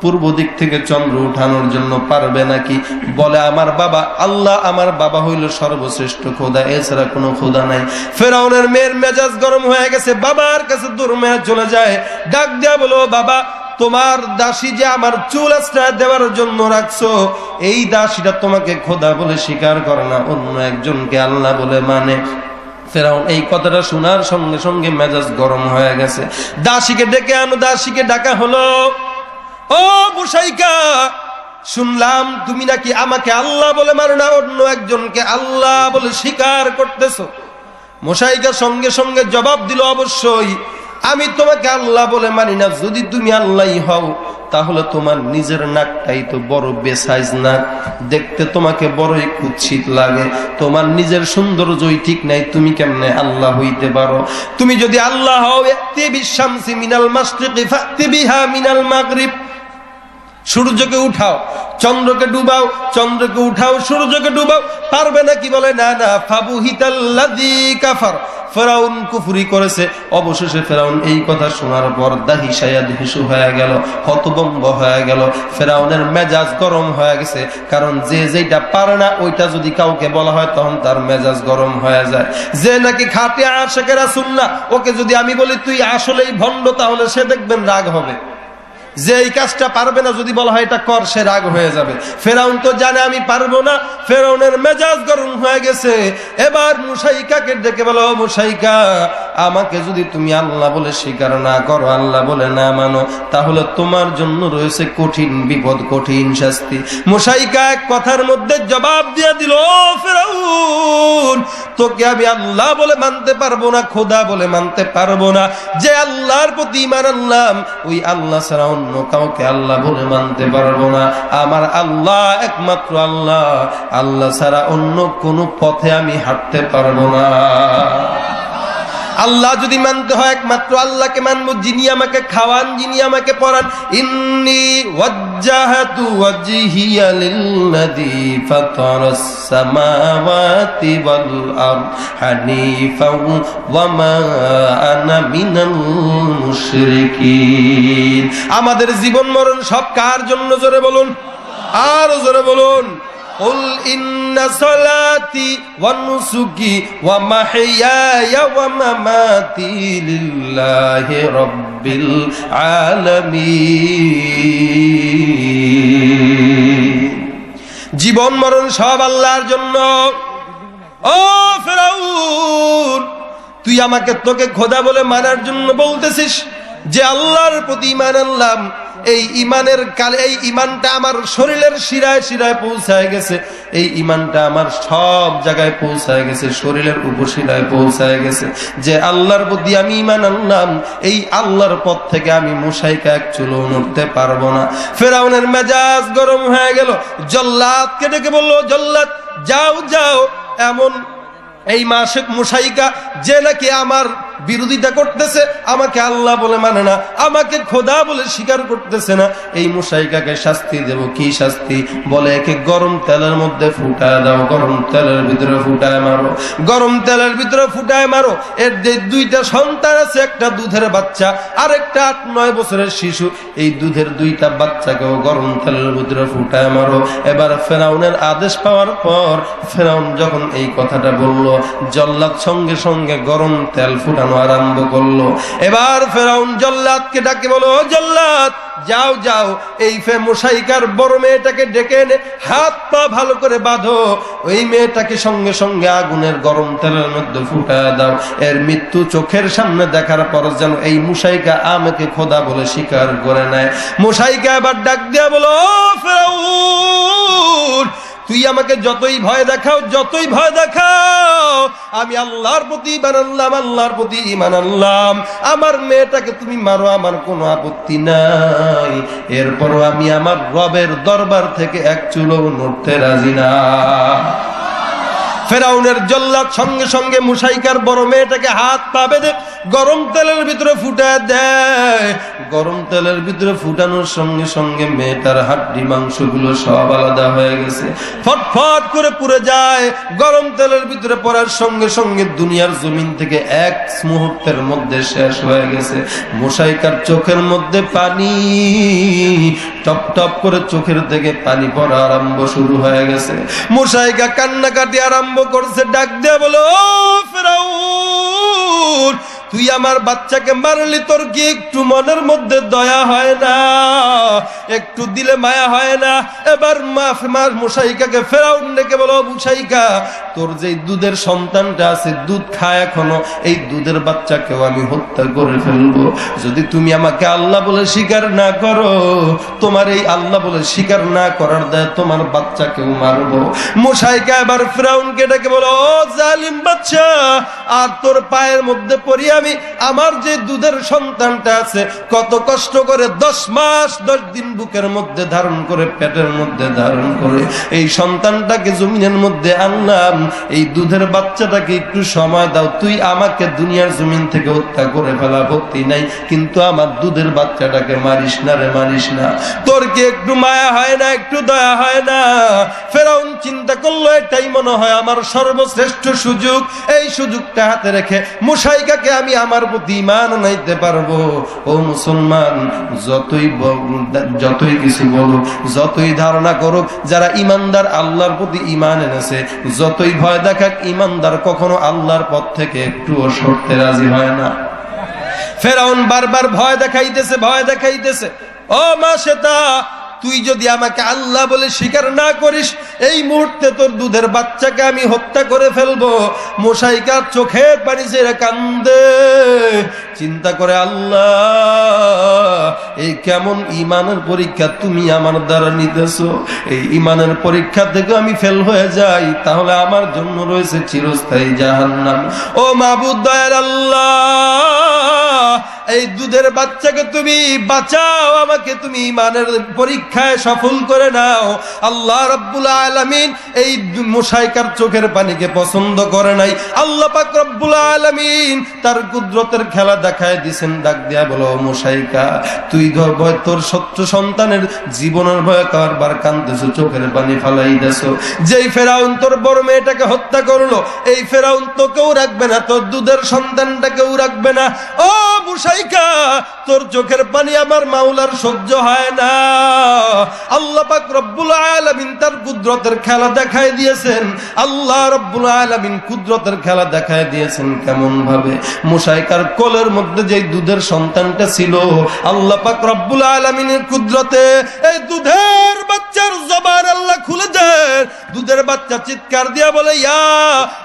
পূর্ব দিক থেকে চন্দ্র উঠানোর জন্য পারবে নাকি? বলে, আমার বাবা আল্লাহ, আমার বাবা হইল সর্বশ্রেষ্ঠ খোদা, এছাড়া কোনো খোদা নাই। ফেরাউনের মেয়ের মেজাজ গরম হয়ে গেছে, বাবার কাছে দূর মেয়ে চলে যায়, ডাক দেয়া বলো, বাবা তোমার দাসী যে আমার চুল আশ্রয় দেওয়ার জন্য রাখছো, এই দাসীটা তোমাকে খোদা বলে স্বীকার করে না, অন্য একজনকে আল্লাহ বলে মানে। ফেরাউন এই কথাটা শোনার সঙ্গে সঙ্গে মেজাজ গরম হয়ে গেছে। দাসীকে ডেকে আনো। দাসীকে ডাকা হলো। ও মুসাইকা, শুনলাম তুমি নাকি আমাকে আল্লাহ বলে মানো না, অন্য একজনকে আল্লাহ বলে স্বীকার করতেছো। মুসাইকা সঙ্গে সঙ্গে জবাব দিল, অবশ্যই আমি তোমাকে আল্লাহ বলে মানি না। যদি তুমি আল্লাহই হও তাহলে তোমার নিজের নাকটাই তো বড় বেসাইজ নাক, দেখতে তোমাকে বড়ই কুৎসিত লাগে, তোমার নিজের সৌন্দর্যই ঠিক নাই, তুমি কেমনে আল্লাহ হইতে পারো? তুমি যদি আল্লাহ হও, ইতি বিশামসি মিনাল মাশরিকি ফাতি বিহা মিনাল মাগরিব, সূর্যকে উঠাও, চন্দ্রকে ডুবাও, চন্দ্রকে উঠাও, সূর্যকে ডুবাও। পারবে না কি? বলে, না না। ফাবুহিতাল্লাযী কাফার, ফেরাউন কুফরি করেছে। অবশেষে ফেরাউন এই কথা শোনার পর দাহিসায়া ধিসু হয়ে গেল, হতভম্ব হয়ে গেল। ফেরাউনের মেজাজ গরম হয়ে গেছে, কারণ যে যেটা পারে না ওইটা যদি কাউকে বলা হয় তখন তার মেজাজ গরম হয়ে যায়। যে নাকি খাঁটি আশিকে রাসূল না, ওকে যদি আমি বলি তুই আসলেই ভণ্ড, তাহলে সে দেখবেন রাগ হবে। যে এই কাজটা পারবে না যদি বলা হয় এটা কর, সে রাগ হয়ে যাবে। ফেরাউন তো জানে আমি পারবো না, ফেরাউনের মেজাজ গরম হয়ে গেছে। এবার মুসাইকাকে ডেকে বলো, মুসাইকা, আমাকে যদি তুমি আল্লাহ বলে স্বীকার না করো, আল্লাহ বলে না মানো, তাহলে তোমার জন্য রয়েছে কঠিন বিপদ, কঠিন শাস্তি। মুসাইকা এক কথার মধ্যে জবাব দিয়ে দিল, ফেরাউন, তোকে আমি আল্লাহ বলে মানতে পারবো না, খোদা বলে মানতে পারবো না। যে আল্লাহর প্রতি ঈমান আনলাম, ওই আল্লাহ ছাড়া অন্য কাউকে আল্লাহ বলে মানতে পারবো না। আমার আল্লাহ একমাত্র আল্লাহ, আল্লাহ ছাড়া অন্য কোনো পথে আমি হাঁটতে পারবো না। আল্লাহ যদি মানতে হয় একমাত্র আল্লাহকে মানবো, যিনি আমাকে খাওয়ান, যিনি আমাকে পড়ান। ইন্নী ওয়াজ্জাহাতু ওয়াজহিয়া লিল্লাযী ফাতারাস সামাওয়াতি ওয়াল আরদ হানিফাও ওয়া মা আনা মিনাল মুশরিকিন। আমাদের জীবন মরণ সব কার জন্য? জোরে বলুন, আরো জোরে বলুন। قل إن صلاتي ونسكي ومحياي ومماتي لله رب العالمين। জীবন মরণ সব আল্লাহর জন্য। ও ফেরাউন, তুই আমাকে তোকে খোদা বলে মানার জন্য বলতেছিস? যে আল্লাহর প্রতি ঈমান আনলাম, এই ইমানের কালে এই ইমানটা আমার শরীরের শিরায় শিরায় পৌঁছায় গেছে, এই ইমানটা আমার সব জায়গায় পৌঁছায় গেছে, শরীরের উপশিরায় পৌঁছায় গেছে যে আল্লাহর প্রতি আমি ইমান আনলাম, এই আল্লাহর পথ থেকে আমি মুশাইকা এক চুলো নড়তে পারবো না। ফেরাউনের মেজাজ গরম হয়ে গেল, জল্লাদকে ডেকে বললো, জল্লাদ যাও যাও, এমন এই মাসিক মুশাইকা যে নাকি আমার বিরোধিতা করতেছে, আমাকে আল্লাহ বলে মানে না, আমাকে খোদা বলে স্বীকার করতেছে না, এই মুশাইকাকে শাস্তি দেব। কি শাস্তি? বলে একে গরম তেলের মধ্যে ফুটায় দাও, গরম তেলের ভিতরে ফুটায় মারো, গরম তেলের ভিতরে ফুটায় মারো। এর যে দুইটা সন্তান আছে, একটা দুধের বাচ্চা আর একটা 8-9 বছরের শিশু, এই দুধের দুইটা বাচ্চাকেও গরম তেলের ভিতরে ফুটায় মারো। এবার ফেরাউনের আদেশ পাওয়ার পর ফেরাউন যখন এই কথাটা বলল, জল্লাদ সঙ্গে সঙ্গে গরম তেল ফুটানো আরম্ভ করলো। এবার ফেরাউন জল্লাদকে ডাকে বলো, জল্লাদ যাও যাও, এই মুশাইকার বড় মেয়েটাকে ডেকে এনে হাত পা ভালো করে বাঁধো, ওই মেয়েটাকে সঙ্গে সঙ্গে আগুনের গরম তেলের মধ্যে ফুটায় দাও। এর মৃত্যু চোখের সামনে দেখার পর যেন এই মুশাইকা আমাকে খোদা বলে স্বীকার করে নেয়। মুশাইকা এবার ডাক দিয়া বলো, ফেরাউন তুই আমাকে যতই ভয় দেখাও, যতই ভয় দেখাও, আমি আল্লাহর প্রতি ঈমান আনলাম, আল্লাহর প্রতি ঈমান আনলাম। আমার মেয়েটাকে তুমি মারো, আমার কোনো আপত্তি নাই, এরপরও আমি আমার রবের দরবার থেকে এক চুলো নড়তে রাজি না। ফেরাউনের জল্লাদ সঙ্গে সঙ্গে মুশাইকার বড় মেয়েটাকে হাত পা বেঁধে গরম তেলের ভিতরে ফুটায় দেয়। গরম তেলের ভিতরে ফুটানোর সঙ্গে সঙ্গে মেয়েটার হাড্ডি মাংসগুলো সব আলাদা হয়ে গেছে, ফটফট করে পুড়ে যায়। গরম তেলের ভিতরে পড়ার সঙ্গে সঙ্গে দুনিয়ার জমিন থেকে এক মুহূর্তের মধ্যে শেষ হয়ে গেছে। মুশাইকার চোখের মধ্যে পানি, টপ টপ করে চোখের থেকে পানি পড়া আরম্ভ শুরু হয়ে গেছে। মুশাইকা কান্নাকাটি আরম্ভ করছে, ডাক দিয়ে বলো, ফেরাউন তুই আমার বাচ্চাকে মারলি, তোর কি একটু মনের মধ্যে দয়া হয় না, একটু দিলে মায়া হয় না? এবার মুশাইকাকে ফেরাউন ডেকে বলো, মুশাইকা তোর যে দুধের সন্তানটা আছে, দুধ খায় এখনো, এই দুধের বাচ্চাকেও আমি হত্যা করে ফেলবো যদি তুমি আমাকে আল্লাহ বলে স্বীকার না করো। তোমার এই আল্লাহ বলে স্বীকার না করার দায় তোমার বাচ্চাকেও মারবো। মুশাইকা এবার ফেরাউনকে ডেকে বলো, ও জালিম বাচ্চা, আর তোর পায়ের মধ্যে পড়ি আমি আমার যে দুধের সন্তানটা আছে, কত কষ্ট করে 10 মাস 10 দিন বুকের মধ্যে ধারণ করে, পেটের মধ্যে ধারণ করে এই সন্তানটাকে জমিনের মধ্যে আনলাম, এই দুধের বাচ্চাটাকে একটু সময় দাও, তুই আমাকে দুনিয়ার জমিন থেকে হত্যা করে ফেলা ভক্তি নাই, কিন্তু আমার দুধের বাচ্চাটাকে মারিস না রে, মারিস না। তোর কি একটু মায়া হয় না, একটু দয়া হয় না? ফেরাউন চিন্তা করলো, এটাই মনে হয় আমার সর্বশ্রেষ্ঠ সুযোগ, এই সুযোগটা হাতে রেখে মুশাইকাকে আমি আমার প্রতি ঈমান আনাইতে পারবো। ও মুসলমান, যতই কিছু বলো, যতই ধারণা করো, যারা ইমানদার আল্লাহর প্রতি ঈমান এনেছে, যতই ভয় দেখাক, ইমানদার কখনো আল্লাহর পথ থেকে একটুও সরতে রাজি হয় না। ফেরাউন বারবার ভয় দেখাইতেছে, ভয় দেখাইতেছে। ও মা শ্বেতা, তুই যদি আমাকে আল্লাহ বলে স্বীকার না করিস, এই মুহূর্তে তোর দুধের বাচ্চাকে আমি হত্যা করে ফেলবো। মুশাইকার চোখের পানি ছেড়ে কান্দে, চিন্তা করে, আল্লাহ এই কেমন ইমানের পরীক্ষা তুমি আমার দ্বারা নিতেছো, এই ইমানের পরীক্ষা থেকে আমি ফেল হয়ে যাই, তাহলে আমার জন্য রয়েছে চিরস্থায়ী জাহান্নাম। ও মাবুদ দয়ার আল্লাহ, এই দুধের বাচ্চাকে তুমি বাঁচাও, আমাকে তুমি ইমানের পরীক্ষায় সফল করে নাও। আল্লাহ রাব্বুল আলামিন এই মুশাইকার চোখের পানিকে পছন্দ করে নাই। আল্লাহ পাক রব্বুল আলামিন তার কুদরতের খেলা দেখায় দিয়েছেন। ডাক দিয়া বলো, মুশাইকা তুই ভয়, তোর সত্য সন্তানের জীবনের ভয়ে কারবার কাঁদতেছো, চোখের পানি ফালাইতেছো। যেই ফেরাউন তোর বড় মেয়েটাকে হত্যা করলো, এই ফেরাউন তোকেও রাখবে না, তোর দুধের সন্তানটাকেও রাখবে না। ও মুশাইকা, তোর চোখের পানি আমার মাওলার সহ্য হয় না। আল্লাহ পাক রব্বুল আলামিন তার কুদরতের খেলা দেখায় দিয়েছেন। আল্লাহ রব্বুল আলামিন কুদরতের খেলা দেখায় দিয়েছেন কেমন ভাবে? মুশাইকার কোলের মধ্যে যে দুধের সন্তানটা ছিল, আল্লাহ পাক রব্বুল আলামিনের কুদরতে এই দুধের বাচ্চার জবান আল্লাহ খুলে দেন। দুধের বাচ্চা চিৎকার দিয়া বলে, ইয়া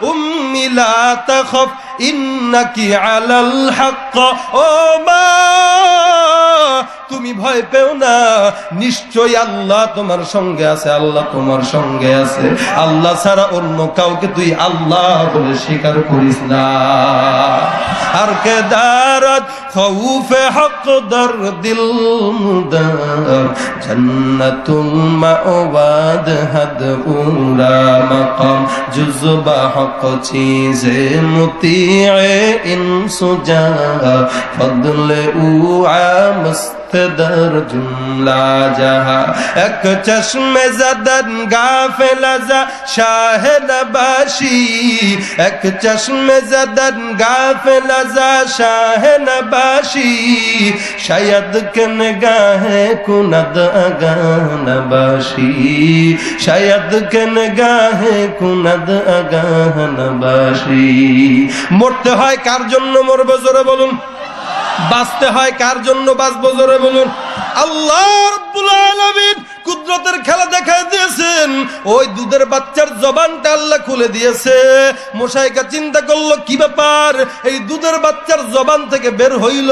উম্মি লা তাখাফ ইন্নাকি আলাল হক। ও মা, তুমি ভয় পেও না, নিশ্চয়ই আল্লাহ তোমার সঙ্গে আছে, আল্লাহ তোমার সঙ্গে আছে। আল্লাহ ছাড়া অন্য কাউকে তুই আল্লাহ বলে স্বীকার করিস না। আর কে দারাত খৌফে হক দর দিল মুদার জন্নতুল মাওয়াদ হাদ উরা মাকাম জুজবা হক চীজে মুতিয়ে ইনসুজা ফদলে উআ در جملہ جہاں ایک چشم زدن غافل ازا شاہ نباشی ایک چشم زدن غافل ازا شاہ نباشی شاید کہ نگاہ کند اگاہ نباشی شاید کہ نگاہ کند اگاہ نباشی মরতে হয় কার জন্য মরবে জোরে বলুন, বাঁচতে হয় কার জন্য বাঁচবো জোরে বলুন। আল্লাহ রাব্বুল আলামিন কুদরতের খেলা দেখায় দিয়েছেন, ওই দুধের বাচ্চার জবানটা আল্লাহ খুলে দিয়েছে। মুশাইকা চিন্তা করলো কি ব্যাপার, এই দুধের বাচ্চার জবান থেকে বের হইল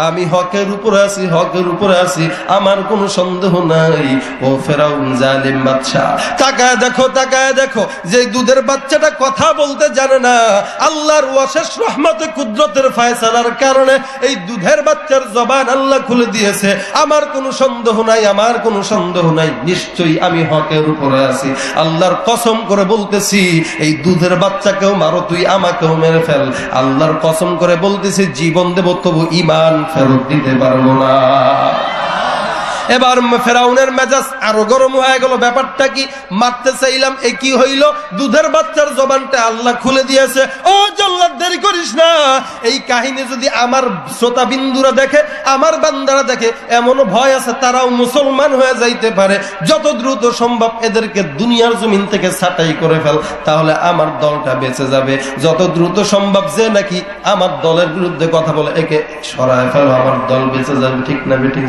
আমি হকের উপরে আছি, হকের উপরে আছি, আমার কোনো সন্দেহ নাই। ও ফেরাউন জালিম বাদশা, তাকায় দেখো, তাকায় দেখো, যে দুধের বাচ্চাটা কথা বলতে জানে না, আল্লাহর অশেষ রহমতে কুদরতের ফয়সালার কারণে এই দুধের বাচ্চার জবান আল্লাহ খুলে দিয়েছে। আমার কোনো সন্দেহ নাই, আমার কোনো সন্দেহ নাই, নিশ্চয়ই আমি হকের উপরে আছি। আল্লাহর কসম করে বলতেছি, এই দুধের বাচ্চাকেও মারো, তুই আমাকেও মেরে ফেল। আল্লাহর কসম করে বলতেছি, জীবন দেব তবু ঈমান ফেরত দিতে পারবো না। এবার ফেরাউনের মেজাজ আরো গরম হয়ে গেল। ব্যাপারটা কি, মারতে চাইলাম, এ কি হইল, দুধের বাচ্চার জবানটা আল্লাহ খুলে দিয়েছে। ও জল্লাদ, দেরি করিস না। এই কাহিনী যদি আমার শ্রোতা বিন্দুরা দেখে, আমার বান্দারা দেখে, এমন ভয় আছে তারাও মুসলমান হয়ে যাইতে পারে। যত দ্রুত সম্ভব এদেরকে দুনিয়ার জমিন থেকে ছাঁটাই করে ফেল, তাহলে আমার দলটা বেঁচে যাবে। যত দ্রুত সম্ভব যে নাকি আমার দলের বিরুদ্ধে কথা বলে, একে সরায় ফেলো, আমার দল বেঁচে যাবে। ঠিক না বেঠিক?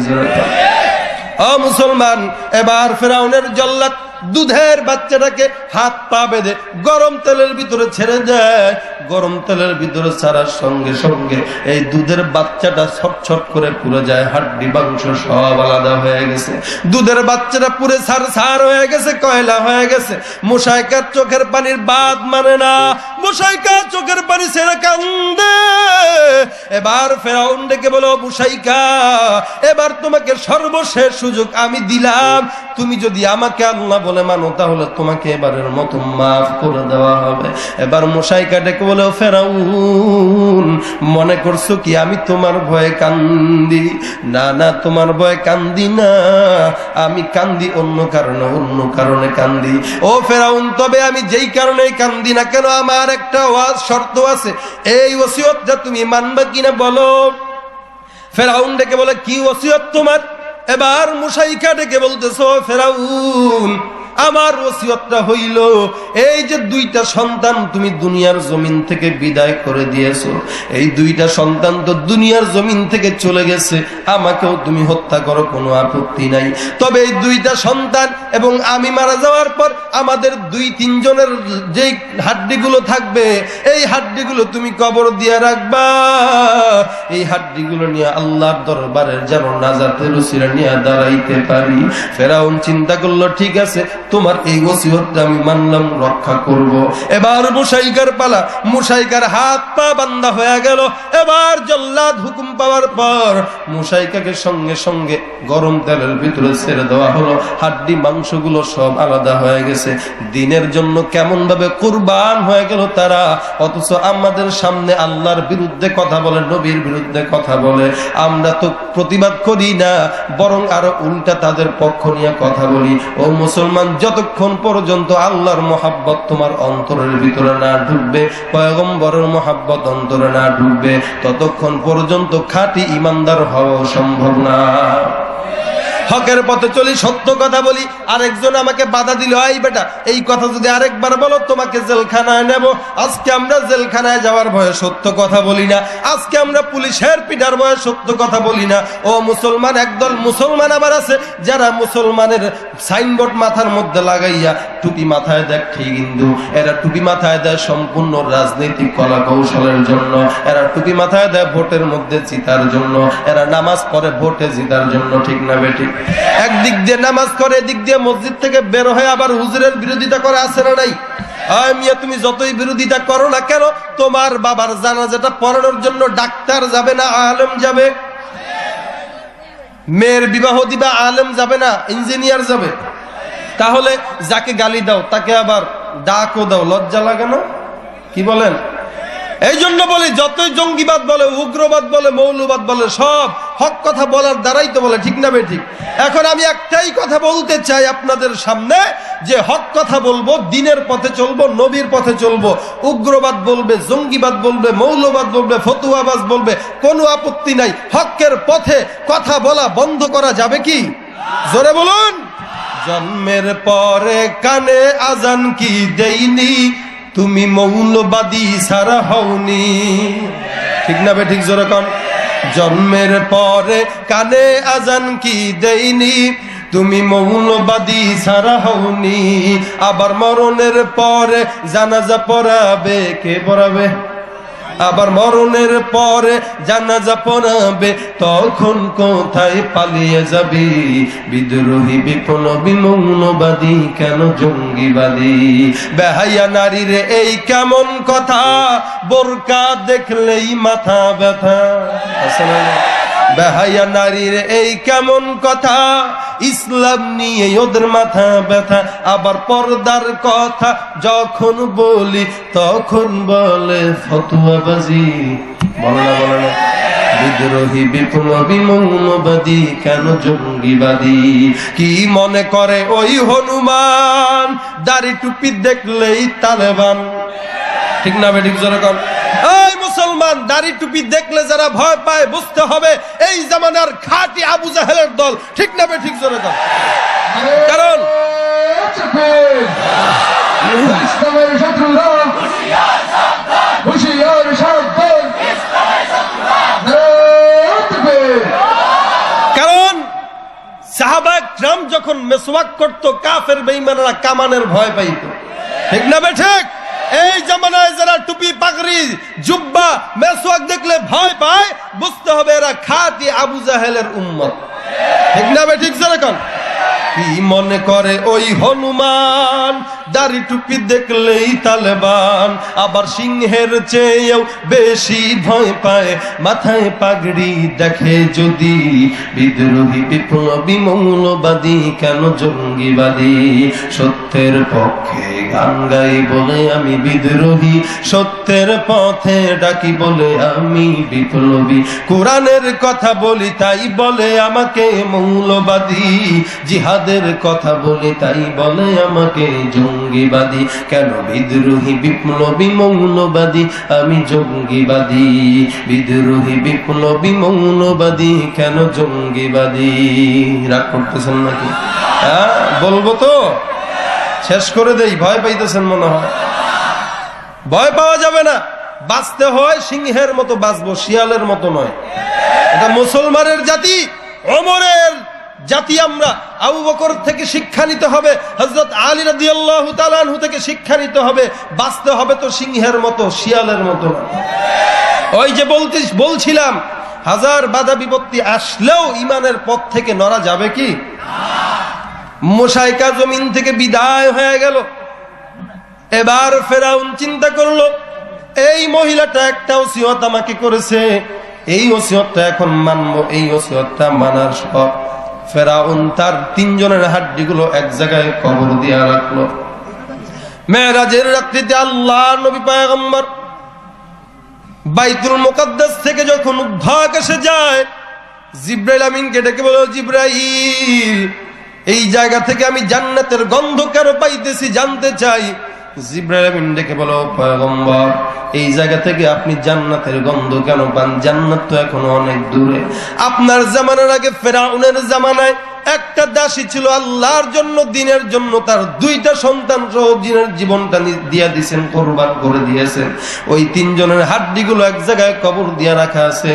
ও মুসলমান, এবার ফেরাউনের জল্লাদ দুধের বাচ্চাটাকে হাত পা বেঁধে গরম তেলের ভিতরে ছেড়ে দেয়। গরম তেলের ভিতরে ছাড়ার সঙ্গে সঙ্গে এই দুধের বাচ্চাটা ছটছট করে পুড়ে যায়, হাড্ডি মাংস সব আলাদা হয়ে গেছে। দুধের বাচ্চাটা পুরে ছাড় হয়ে গেছে, কয়লা হয়ে গেছে। মুশাইকার চোখের পানির বাদ মানে না, মুশাইকা চোখের পানি ছেড়ে কান্দে। এবার ফেরাউন ডেকে বলো, মুশাইকা, এবার তোমাকে সর্বশেষ সুযোগ আমি দিলাম, তুমি যদি আমাকে আল্লাহ বলে মানো, তাহলে তোমাকে এবারের মতো মাফ করে দেওয়া হবে। এবার মুশাইকা ডেকে বলে, ফেরাউন, মনে করছো কি আমি তোমার ভয়ে কান্দি? না না, তোমার ভয়ে কান্দি না, আমি কান্দি অন্য কারণে, অন্য কারণে কান্দি। ও ফেরাউন, তবে আমি যেই কারণেই কান্দি না কেন, আমার একটা শর্ত আছে, এই ওসিয়তটা তুমি মানবে কিনা বলো। ফেরাউন ডেকে বলে, কি ওসিয়ত তোমার? এবার মুশাইকা ডেকে বলতেছো, ফেরাউন, আমার ওসিয়তটা হইল, এই যে দুইটা সন্তান তুমি দুনিয়ার জমিন থেকে বিদায় করে দিয়েছো, এই দুইটা সন্তান তো দুনিয়ার জমিন থেকে চলে গেছে, আমাকেও তুমি হত্যা করো, কোনো আপত্তি নাই। তবে এই দুইটা সন্তান এবং আমি মারা যাওয়ার পর আমাদের 2-3 জনের যে হাড্ডিগুলো থাকবে, এই হাড্ডিগুলো তুমি কবর দিয়ে রাখবা। এই হাড্ডিগুলো নিয়ে আল্লাহর দরবারের যেন নাজাতের উসিলা নিয়ে দাঁড়াইতে পারি। ফেরাউন চিন্তা করলো, ঠিক আছে, তোমার এই ওসিয়তটা আমি মানলাম, রক্ষা করব। এবার মুশাইকার পালা। মুশাইকার হাত পা বান্ধা হয়ে গেল। এবার জল্লাদ হুকুম পাওয়ার পর মুশাইকাকে সঙ্গে সঙ্গে গরম তেলের ভিতরে ছেড়ে দেওয়া হলো। হাড্ডি মাংসগুলো সব আলাদা হয়ে গেছে। দিনের জন্য কেমন ভাবে কুরবান হয়ে গেল তারা, অথচ আমাদের সামনে আল্লাহর বিরুদ্ধে কথা বলে, নবীর বিরুদ্ধে কথা বলে। আমরা তো প্রতিবাদ করি না, বরং আরো উল্টা তাদের পক্ষ নিয়ে কথা বলি। ও মুসলমান, যতক্ষণ পর্যন্ত আল্লাহর মহাব্বত তোমার অন্তরের ভিতরে না ঢুকবে, পয়গম্বরের মহাব্বত অন্তরে না ঢুকবে, ততক্ষণ পর্যন্ত খাঁটি ইমানদার হওয়া সম্ভব না। হকের পথে চলি, সত্য কথা বলি। আরেকজন আমাকে বাধা দিল, এই বেটা এই কথা যদি আরেকবার বলো তোমাকে জেলখানায় নেব। আজকে আমরা জেলখানায় যাওয়ার ভয়ে সত্য কথা বলি না, আজকে আমরা পুলিশের পিঠার ভয়ে সত্য কথা বলি না। ও মুসলমান, একদল মুসলমান আবার আছে যারা মুসলমানের সাইনবোর্ড মাথার মধ্যে লাগাইয়া টুপি মাথায় দেয়, ঠিক কিন্তু এরা টুপি মাথায় দেয় সম্পূর্ণ রাজনৈতিক কলা কৌশলের জন্য, এরা টুপি মাথায় দেয় ভোটের মধ্যে জিতার জন্য, এরা নামাজ পড়ে ভোটে জিতার জন্য, ঠিক না বেঠিক? একদিক দিয়ে নামাজ করে, এদিক দিয়ে মসজিদ থেকে বের হয়ে আবার হুজুরের বিরোধিতা করে, আছে না নাই? মিয়া তুমি যতই বিরোধিতা করো না কেন, তোমার বাবার জানাজাটা পড়ানোর জন্য ডাক্তার যাবে না আলেম যাবে? মেয়ের বিবাহ দিবা আলেম যাবে না ইঞ্জিনিয়ার যাবে? তাহলে যাকে গালি দাও তাকে আবার ডাকও দাও, লজ্জা লাগে না? কি বলেন? এই জন্য বলি, যতই জঙ্গিবাদ বলে, উগ্রবাদ বলে, মৌলবাদ বলে, সব হক কথা বলার দ্বারাই তো বলে, ঠিক না বেঠিক? এখন আমি একটাই কথা বলতে চাই আপনাদের সামনে, যে হক কথা বলবো, দিনের পথে চলবো, নবীর পথে চলবো। উগ্রবাদ বলবে, জঙ্গিবাদ বলবে, মৌলবাদ বলবে, ফতুয়াবাজ বলবে, কোনো আপত্তি নাই। হকের পথে কথা বলা বন্ধ করা যাবে কি? জোরে বলুন। জন্মের পরে কানে আজান কি দেইনি, তুমি মৌলবাদী সারা হওনি, ঠিক না বেঠিক? জোরে কোন। জন্মের পরে কানে আজান কি দেইনি, তুমি মৌলবাদী সারা হওনি। আবার মরণের পরে জানাজা পড়াবে কে? পড়াবে। আবার মরণের পরে জানাজা পড়াবে, তখন কোথায় পালিয়ে যাবি? বিদ্রোহী বিপ্লবী মৌলবাদী কেন জঙ্গিবাদী? বেহাইয়া নারীর এই কেমন কথা, বোরকা দেখলেই মাথা ব্যথা। বেহাইয়া নারীর এই কেমন কথা, ইসলাম নিয়ে ওদের মাথা ব্যথা। আবার পর্দার কথা যখন বলি, তখন বলে ফতুয়াবাজি। বলে না, বলে না। বিদ্রোহী বিপ্লবী মৌলবাদী কেন জঙ্গিবাদী? কি মনে করে ওই হনুমান, দাড়ি টুপি দেখলেই তালেবান, ঠিক না বেঠিক? জোরে কর। এই মুসলমান, দাড়ি টুপি দেখলে যারা ভয় পায়, বুঝতে হবে এই জামানার খাঁটি আবু জাহেলের দল, ঠিক না বেঠিক? জোরে কর। কারণ কারণ সাহাবা কিরাম যখন মেসওয়াক করতো, কাফের বেঈমানরা কামানের ভয় পাইত, ঠিক না বেঠিক? এই জামানায় যারা টুপি পাগড়ি জুব্বা মেসওয়াক দেখলে ভয় পায়, বুঝতে হবে এরা খাঁটি আবু জাহেলের উম্মত, ঠিক না বেঠিক? যেরকম কি মনে করে ওই হনুমান, দাড়ি টুপি দেখলেই তালেবান। আবার সিংহের চেয়েও বেশি ভয় পায় মাথায় পাগড়ি দেখে যদি। বিদ্রোহী বিপ্লবী মৌলবাদী কেন জঙ্গিবাদী? সত্যের পক্ষে গান গাই বলে আমি বিদ্রোহী, সত্যের পথে ডাকি বলে আমি বিপ্লবী। কোরআনের কথা বলি তাই বলে আমাকে মৌলবাদী, জিহাদের কথা বলি তাই বলে আমাকে জঙ্গিবাদী। কেন বিদ্রোহী বিপ্লবী মৌলবাদী, আমি জঙ্গিবাদী। বিদ্রোহী বিপ্লবী মৌলবাদী কেন জঙ্গিবাদী? রাগ করতেছেন নাকি? হ্যাঁ, বলবো তো, শেষ করে দেই। ভয় পাইতেছেন মনে হয়। ভয় পাওয়া যাবে না। বাঁচতে হয় সিংহের মতো বাঁচবো, শিয়ালের মতো নয়। এটা মুসলমানের জাতি, ওমরের জাতি। আমরা আবু বকর থেকে শিক্ষা নিতে হবে, হযরত আলী রাদিয়াল্লাহু তাআলা আনহু থেকে শিক্ষা নিতে হবে। বাঁচতে হবে তো সিংহের মতো, শিয়ালের মতো না। ওই যে বলছিলাম, হাজার বাধা বিপত্তি আসলেও ইমানের পথ থেকে নড়া যাবে কি? মুশাইকা জমিন থেকে বিদায় হয়ে গেল। এবার ফেরাউন চিন্তা করলো, এই মহিলাটা একটা ওসিয়ত আমাকে করেছে, এই ওসিয়তটা এখন মানবো। এই ওসিয়তটা মানার পর ফেরাউন তার 3 জনের হাড্ডিগুলো এক জায়গায় কবর দিয়ে রাখলো। মেরাজের রাত্রিতে আল্লাহ নবী পয়গম্বর বাইতুল মুকাদ্দাস থেকে যখন উদ্ধার এসে যায়, জিব্রাইল আমিনকে ডেকে বলো, জিব্রাইল এই জায়গা থেকে আমি জান্নাতের গন্ধ কেন পাইতেছি জানতে চাই। জিব্রাইল আমিন ডেকে বলো, পয়গম্বর এই জায়গা থেকে আপনি জান্নাতের গন্ধ কেন পান? জান্নাত তো এখনো অনেক দূরে। আপনার জামানার আগে ফেরাউনের জামানায় একটা দাসী ছিল আল্লাহর জন্য, দিনের জন্য তার 2টা সন্তান সহ দিনের জীবনটা দিয়ে দিয়েছেন, কোরবান করে দিয়েছেন। ওই 3 জনের হাড্ডিগুলো এক জায়গায় কবর দিয়ে রাখা আছে।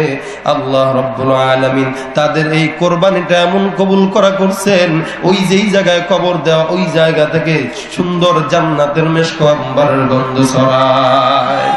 আল্লাহ রাব্বুল আলামিন তাদের এই কোরবানিটা এমন কবুল করা করছেন, ওই যেই জায়গায় কবর দেওয়া ওই জায়গা থেকে সুন্দর জান্নাতের মেশক আম্বরের গন্ধ ছড়ায়।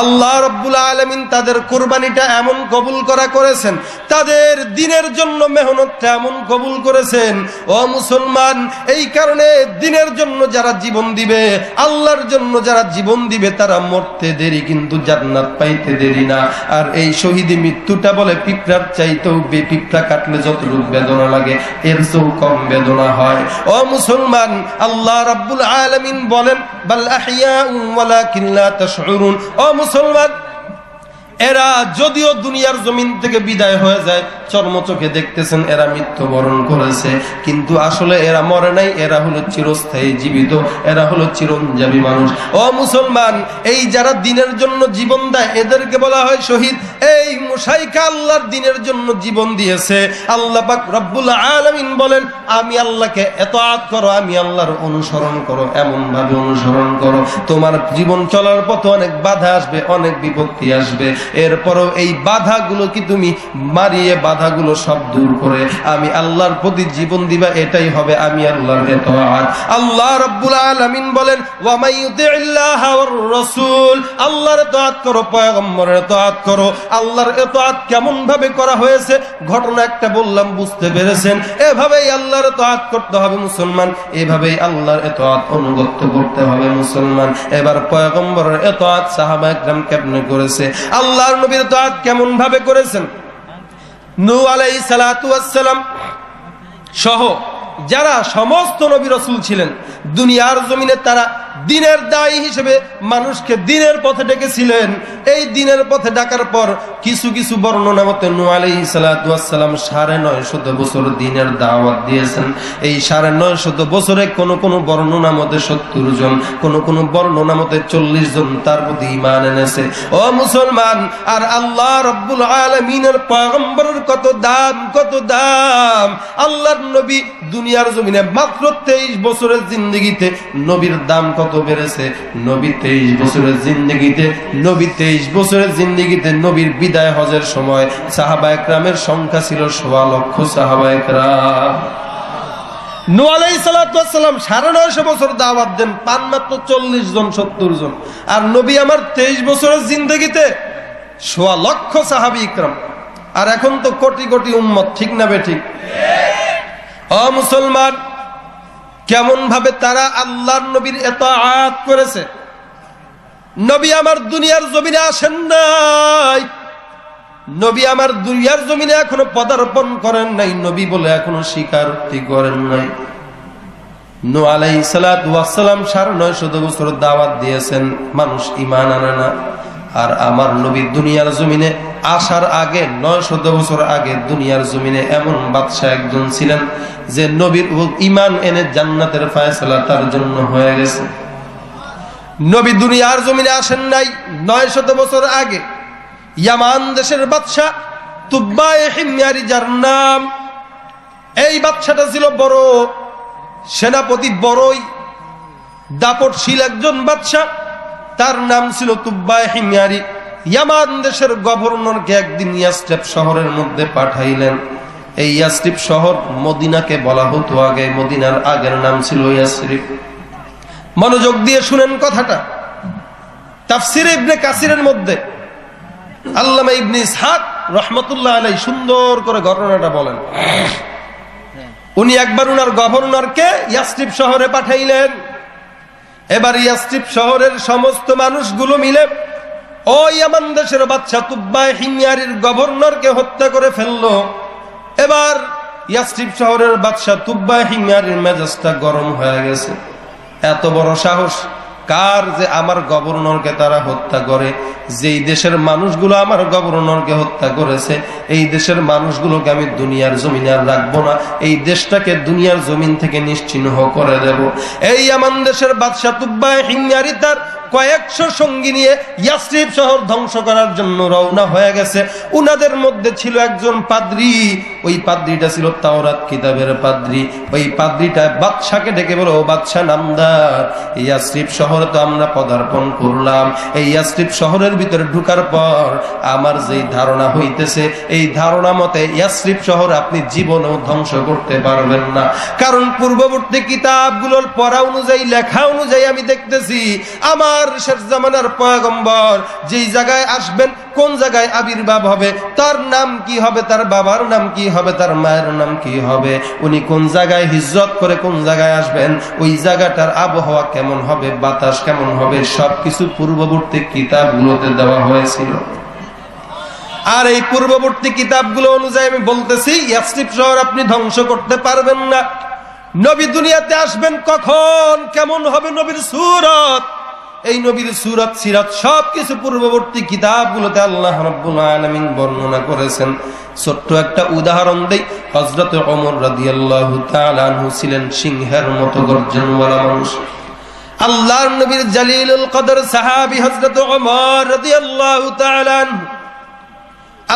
আল্লাহ রাব্বুল আলামিন তাদের কোরবানিটা এমন কবুল করেছেন, তাদের দিনের জন্য মেহনতটা এমন কবুল করেছেন। ও মুসলমান, এই কারণে দিনের জন্য যারা জীবন দিবে, আল্লাহর জন্য যারা জীবন দিবে, তারা মরতে দেরি কিন্তু জান্নাত পাইতে দেরি না। আর এই শহীদি মৃত্যুটা বলে পিঁপড়ার চাইতেও পিঁপড়া কাটলে যতটুকু বেদনা লাগে এর চেয়েও কম বেদনা হয়। ও মুসলমান, আল্লাহ রাব্বুল আলামিন বলেন বাল আহইয়াউ ওয়ালাকিন লা তাশউরুন। ও মুসলমান, এরা যদিও দুনিয়ার জমিন থেকে বিদায় হয়ে যায়, চর্মচোখে দেখতেছেন এরা মৃত্যুবরণ করেছে, কিন্তু আসলে এরা মরে নাই, এরা হলো চিরস্থায়ী জীবিত, এরা হলো চিরঞ্জীবী মানুষ। ও মুসলমান, এই যারা দিনের জন্য জীবন দেয় এদেরকে বলা হয় শহীদ। এই মুশাইকা আল্লাহর দিনের জন্য জীবন দিয়েছে। আল্লাহ পাক রব্বুল আলামিন বলেন, আমি আল্লাহকে ইতাআত করো, আমি আল্লাহর অনুসরণ করো, এমন ভাবে অনুসরণ করো তোমার জীবন চলার পথে অনেক বাধা আসবে, অনেক বিপত্তি আসবে, এরপরও এই বাধাগুলো কি তুমি মারিয়ে বাধাগুলো সব দূর করে আমি আল্লাহর প্রতি জীবন দিবা, এটাই হবে আমি আল্লাহর ইতাআত। আল্লাহ রাব্বুল আলামিন বলেন ওয়া মাইয়ুতিল্লাহ ওয়ার রাসূল, আল্লাহর ইতাআত করো, পয়গম্বরের ইতাআত করো। আল্লাহর ইতাআত কেমন ভাবে করা হয়েছে ঘটনা একটা বললাম, বুঝতে পেরেছেন? এভাবেই আল্লাহর ইতাআত করতে হবে মুসলমান, এভাবেই আল্লাহর ইতাআত অনুগত করতে হবে মুসলমান। এবার পয়গম্বরের ইতাআত সাহাবায়ে কেরাম কেমনে করেছে, আল্লাহর নবীর ইতাআত কেমন ভাবে করেছেন? নূহ আলাইহিস সালাতু ওয়াস সালাম সহ যারা সমস্ত নবী রাসূল ছিলেন দুনিয়ার জমিনে, তারা দিনের দায়ী হিসেবে মানুষকে দিনের পথে ডেকেছিলেন। এই দিনের পথে ডাকার পর কিছু কিছু বর্ণনা মতে নূহ আলাইহিস সালাতু ওয়াস সালাম 950 বছর দিনের দাওয়াত দিয়েছেন। এই 950 বছরে কোন কোন বর্ণনা মতে 70 জন, কোন কোন বর্ণনা মতে 40 জন তার প্রতি ঈমান এনেছে। ও মুসলমান, আর আল্লাহ রাব্বুল আলামিনের পয়গম্বরের কত দাম, কত দাম! আল্লাহর নবী দুনিয়ার জমিনে মাত্র 23 বছরের জিন্দেগিতে নবীর দাম কত বেড়েছে। নবী 23 বছরের জিন্দেগিতে, নবী 23 বছরের জিন্দেগিতে নবীর বিদায় হজের সময় সাহাবায়ে কেরামের সংখ্যা ছিল 1.25 লক্ষ সাহাবায়ে কেরাম। নূহ আলাইহিস সালাতু ওয়াস সালাম 950 বছর দাওয়াত দেন, পান মাত্র 40 জন 70 জন। আর নবী আমার 23 বছরের জিন্দেগিতে 1.25 লক্ষ সাহাবী ইকরাম। আর এখন তো কোটি কোটি উম্মত, ঠিক না বেঠিক? ও মুসলমান, কেমন ভাবে তারা আল্লাহর নবীর ইতাআত করেছে। নবী আমার দুনিয়ার জমিনে আসেন নাই, নবী আমার দুনিয়ার জমিনে এখনো পদার্পণ করেন নাই, নবী বলে এখনো স্বীকারোক্তি করেন নাই। নূহ আলাইহিস সালাতু ওয়াস সালাম 950 বছর দাওয়াত দিয়েছেন, মানুষ ঈমান আনে না। আর আমার নবী দুনিয়ার জমিনে আসার আগে 900 বছর আগে দুনিয়ার জমিনে এমন বাদশা একজন ছিলেন যে নবীর ঈমান এনে জান্নাতের ফয়সালা তার জন্য হয়ে গেছে। নবী দুনিয়ার জমিনে আসেন নাই 900 বছর আগে। ইয়ামান দেশের বাদশা তুব্বায়ে হিময়ারি যার নাম, এই বাদশাটা ছিল বড় সেনাপতি, বড়ই দাপটশীল একজন বাদশা, তার নাম ছিল তুব্বায়ে হিময়ারি। ইয়ামান দেশের গভর্নরকে একদিন ইয়াসরিব শহরের মধ্যে পাঠাইলেন। এই ইয়াসরিব শহর মদিনাকে বলা হতো আগে, মদিনার আগের নাম ছিল ইয়াসরিব। মনোযোগ দিয়ে শুনেন কথাটা। তাফসীরে ইবনে কাসিরের মধ্যে আল্লামা ইবনে ইসহাক রাহমাতুল্লাহ আলাইহি সুন্দর করে ঘটনাটা বলেন। উনি একবার উনার গভর্নরকে ইয়াসরিব শহরে পাঠাইলেন। এবার ইয়াসরিব শহরের সমস্ত মানুষগুলো মিলে ও ইয়ামান দেশের বাদশা তুব্বায়ে হিময়ারির গভর্নরকে হত্যা করে ফেললো। এবার ইয়াসরিব শহরের বাদশা তুব্বায়ে হিময়ারির মেজাজটা গরম হয়ে গেছে। এত বড় সাহস, কার যে আমার গভর্নরকে তারা হত্যা করে, যেই দেশের মানুষগুলো আমার গভর্নরকে হত্যা করেছে, এই দেশের মানুষগুলোকে আমি দুনিয়ার জমিনে আর রাখবো না, এই দেশটাকে দুনিয়ার জমিন থেকে নিশ্চিহ্ন করে দেব। এই ইয়ামান দেশের বাদশা তুব্বা হিময়ারি তার কয়েকশো সঙ্গী নিয়ে ইয়াসরিব শহর ধ্বংস করার জন্য রওনা হয়ে গেছে। উনাদের মধ্যে ছিল একজন পাদ্রী, ওই পাদ্রীটা ছিল তাওরাত কিতাবের পাদ্রী। ওই পাদ্রীটা বাদশাকে ডেকে বলো, ও বাদশা নামদার, এই ইয়াসরিব শহরে তো আমরা পদার্পণ করলাম, এই ইয়াসরিব শহরের ভিতরে ঢুকার পর আমার যেই ধারণা হইতেছে, এই ধারণা মতে ইয়াসরিব শহর আপনি জীবনেও ধ্বংস করতে পারবেন না। কারণ পূর্ববর্তী কিতাবগুলোর পড়া অনুযায়ী, লেখা অনুযায়ী আমি দেখতেছি আমার শেষ জামানার পয়গম্বর যেই জায়গায় আসবেন, কোন জায়গায় আবির্ভাব হবে, তার নাম কি হবে, তার বাবার নাম কি হবে, তার মায়ের নাম কি হবে, উনি কোন জায়গায় হিজরত করে কোন জায়গায় আসবেন, ওই জায়গাটার আবহাওয়া কেমন হবে, বাতাস কেমন হবে, সবকিছু পূর্ববর্তী কিতাবগুলোতে দেওয়া হয়েছিল। আর এই পূর্ববর্তী কিতাবগুলো অনুযায়ী আমি বলতেছি, ইয়াসরিব শহর আপনি ধ্বংস করতে পারবেন না। নবী দুনিয়াতে আসবেন কখন, কেমন হবে নবীর সূরত, এই নবীর সূরত সিরাত সবকিছু পূর্ববর্তী কিতাবগুলোতে আল্লাহ রাব্বুল আলামিন বর্ণনা করেছেন। ছোট্ট একটা উদাহরণ দেই, হযরত ওমর রাদিয়াল্লাহু তাআলা আনহু ছিলেন সিংহের মতো গর্জনওয়ালা মানুষ। আল্লাহর নবীর জালিলুল কদর সাহাবী হযরত ওমর রাদিয়াল্লাহু তাআলা আনহু,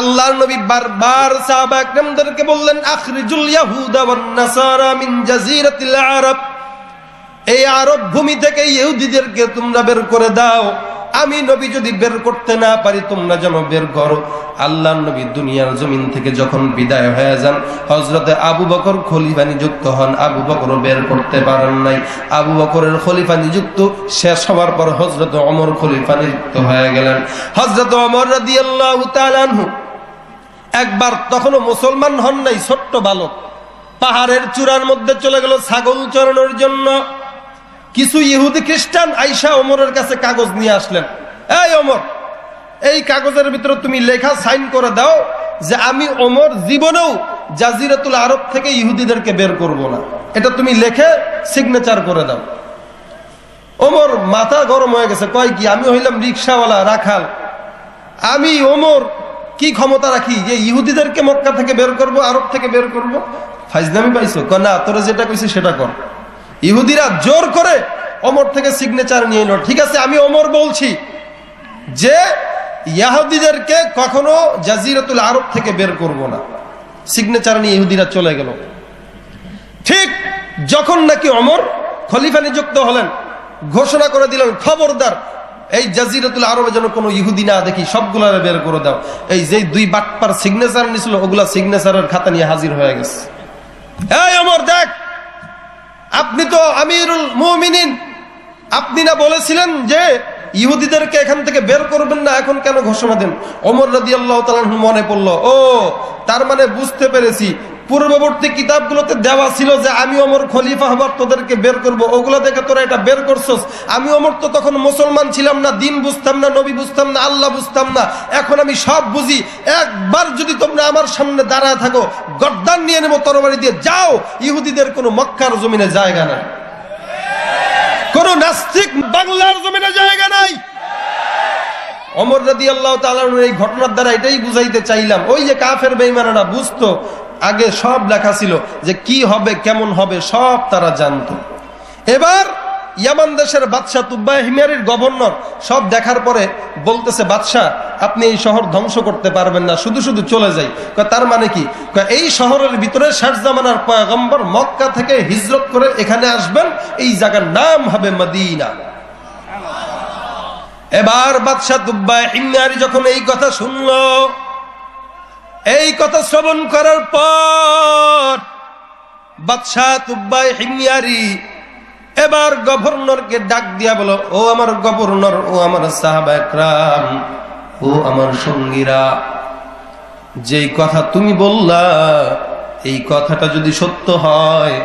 আল্লাহর নবী বারবার সাহাবা একরামদেরকে বললেন, আখরিজুল ইয়াহুদা ওয়ান নাসারা মিন জাজিরাতিল আরব, এই আরব ভূমি থেকে ইহুদিদেরকে তোমরা বের করে দাও। আমি নবী যদি বের করতে না পারি, তোমরা যেন বের করো। আল্লাহর নবী দুনিয়ার জমিন থেকে যখন বিদায় হয়ে যান, হযরতে আবু বকর খলিফা নিযুক্ত হন। আবু বকর বের করতে পারেন নাই। আবু বকরের খলিফা নিযুক্ত শেষ হওয়ার পর হযরত ওমর খলিফা নিযুক্ত হয়ে গেলেন। হযরত ওমর রাদিয়াল্লাহু তাআলা আনহু একবার, তখনও মুসলমান হন নাই, ছোট্ট বালক, পাহাড়ের চূড়ার মধ্যে চলে গেল ছাগল চরানোর জন্য। কিছু ইহুদি খ্রিস্টান আইসা ওমরের কাছে কাগজ নিয়ে আসলেন, এই ওমর, এই কাগজের ভিতরে তুমি লেখা সাইন করে দাও যে আমি ওমর জীবনেও জাজিরাতুল আরব থেকে ইহুদিদেরকে বের করব না, এটা তুমি লেখে সিগনেচার করে দাও। ওমর মাথা গরম হয়ে গেছে, কয় কি, আমি হইলাম রিক্সাওয়ালা রাখাল, আমি ওমর কি ক্ষমতা রাখি যে ইহুদিদেরকে মক্কা থেকে বের করব, আরব থেকে বের করব? ফাইজলামি পাইছো? কয় না, তোরা যেটা কইছি সেটা কর। ইহুদিরা জোর করে ওমর থেকে সিগনেচার নিয়ে এলো। ঠিক আছে, আমি ওমর বলছি যে ইহুদিদেরকে কখনো জাজিরাতুল আরব থেকে বের করব না। সিগনেচার নিয়ে ইহুদিরা চলে গেল। ঠিক যখন নাকি ওমর খলিফা নিযুক্ত হলেন, ঘোষণা করে দিলেন, খবরদার এই জাজিরাতুল আরবে যেন কোনো ইহুদি না দেখি, সবগুলারে বের করে দাও। এই যে দুই বাটপার সিগনেচার নিছিল, ওগুলা সিগনেচারের খাতা নিয়ে হাজির হয়ে গেছে। এই ওমর, দেখ, আপনি তো আমিরুল মুমিনিন, আপনি না বলেছিলেন যে ইহুদিদেরকে এখান থেকে বের করবেন না, এখন কেন ঘোষণা দেন? ওমর রাদিয়াল্লাহু তাআলা মনে পড়লো, ও তার মানে বুঝতে পেরেছি, পূর্ববর্তী কিতাবগুলোতে দেওয়া ছিল যে আমি ওমর খলিফা হবার তোদেরকে বের করব, ওগুলো দেখে তোরা এটা বের করছস। আমি ওমর তো তখন মুসলমান ছিলাম না, দিন বুঝতাম না, নবী বুঝতাম না, আল্লাহ বুঝতাম না, এখন আমি সব বুঝি। একবার যদি তোমরা আমার সামনে দাঁড়ায় থাকো, গর্দান নিয়ে নেবো তরবারি দিয়ে। যাও, ইহুদিদের কোনো মক্কার জমিনে জায়গা নাই, কোন নাস্তিক বাংলার জমিনে জায়গা নাই। ওমর রাদিয়াল্লাহু তাআলা এই ঘটনার দ্বারা এটাই বুঝাইতে চাইলাম, ওই যে কাফের বেঈমানরা বুঝতো, আগে সব লেখা ছিল যে কি হবে, কেমন হবে, সব তারা জানতো। এবার ইয়ামান দেশের বাদশা তুব্বা হিময়ারির গভর্নর সব দেখার পরে বলতেছে, বাদশা আপনি এই শহর ধ্বংস করতে পারবেন না, শুধু শুধু চলে যাই। তার মানে কি? এই শহরের ভিতরে শেষ জামানার পয়গম্বর মক্কা থেকে হিজরত করে এখানে আসবেন, এই জায়গার নাম হবে মদিনা। এবার বাদশা তুব্বা হিময়ারি যখন এই কথা শুনলো, এই কথা শ্রবণ করার পর বাদশা তুব্বা হিময়ারি এবার গভর্নরকে ডাক দিয়া বলো, ও আমার গভর্নর, ও আমার সাহাবা একরাম, ও আমার সঙ্গীরা, যেই কথা তুমি বললা, এই কথাটা যদি সত্য হয়,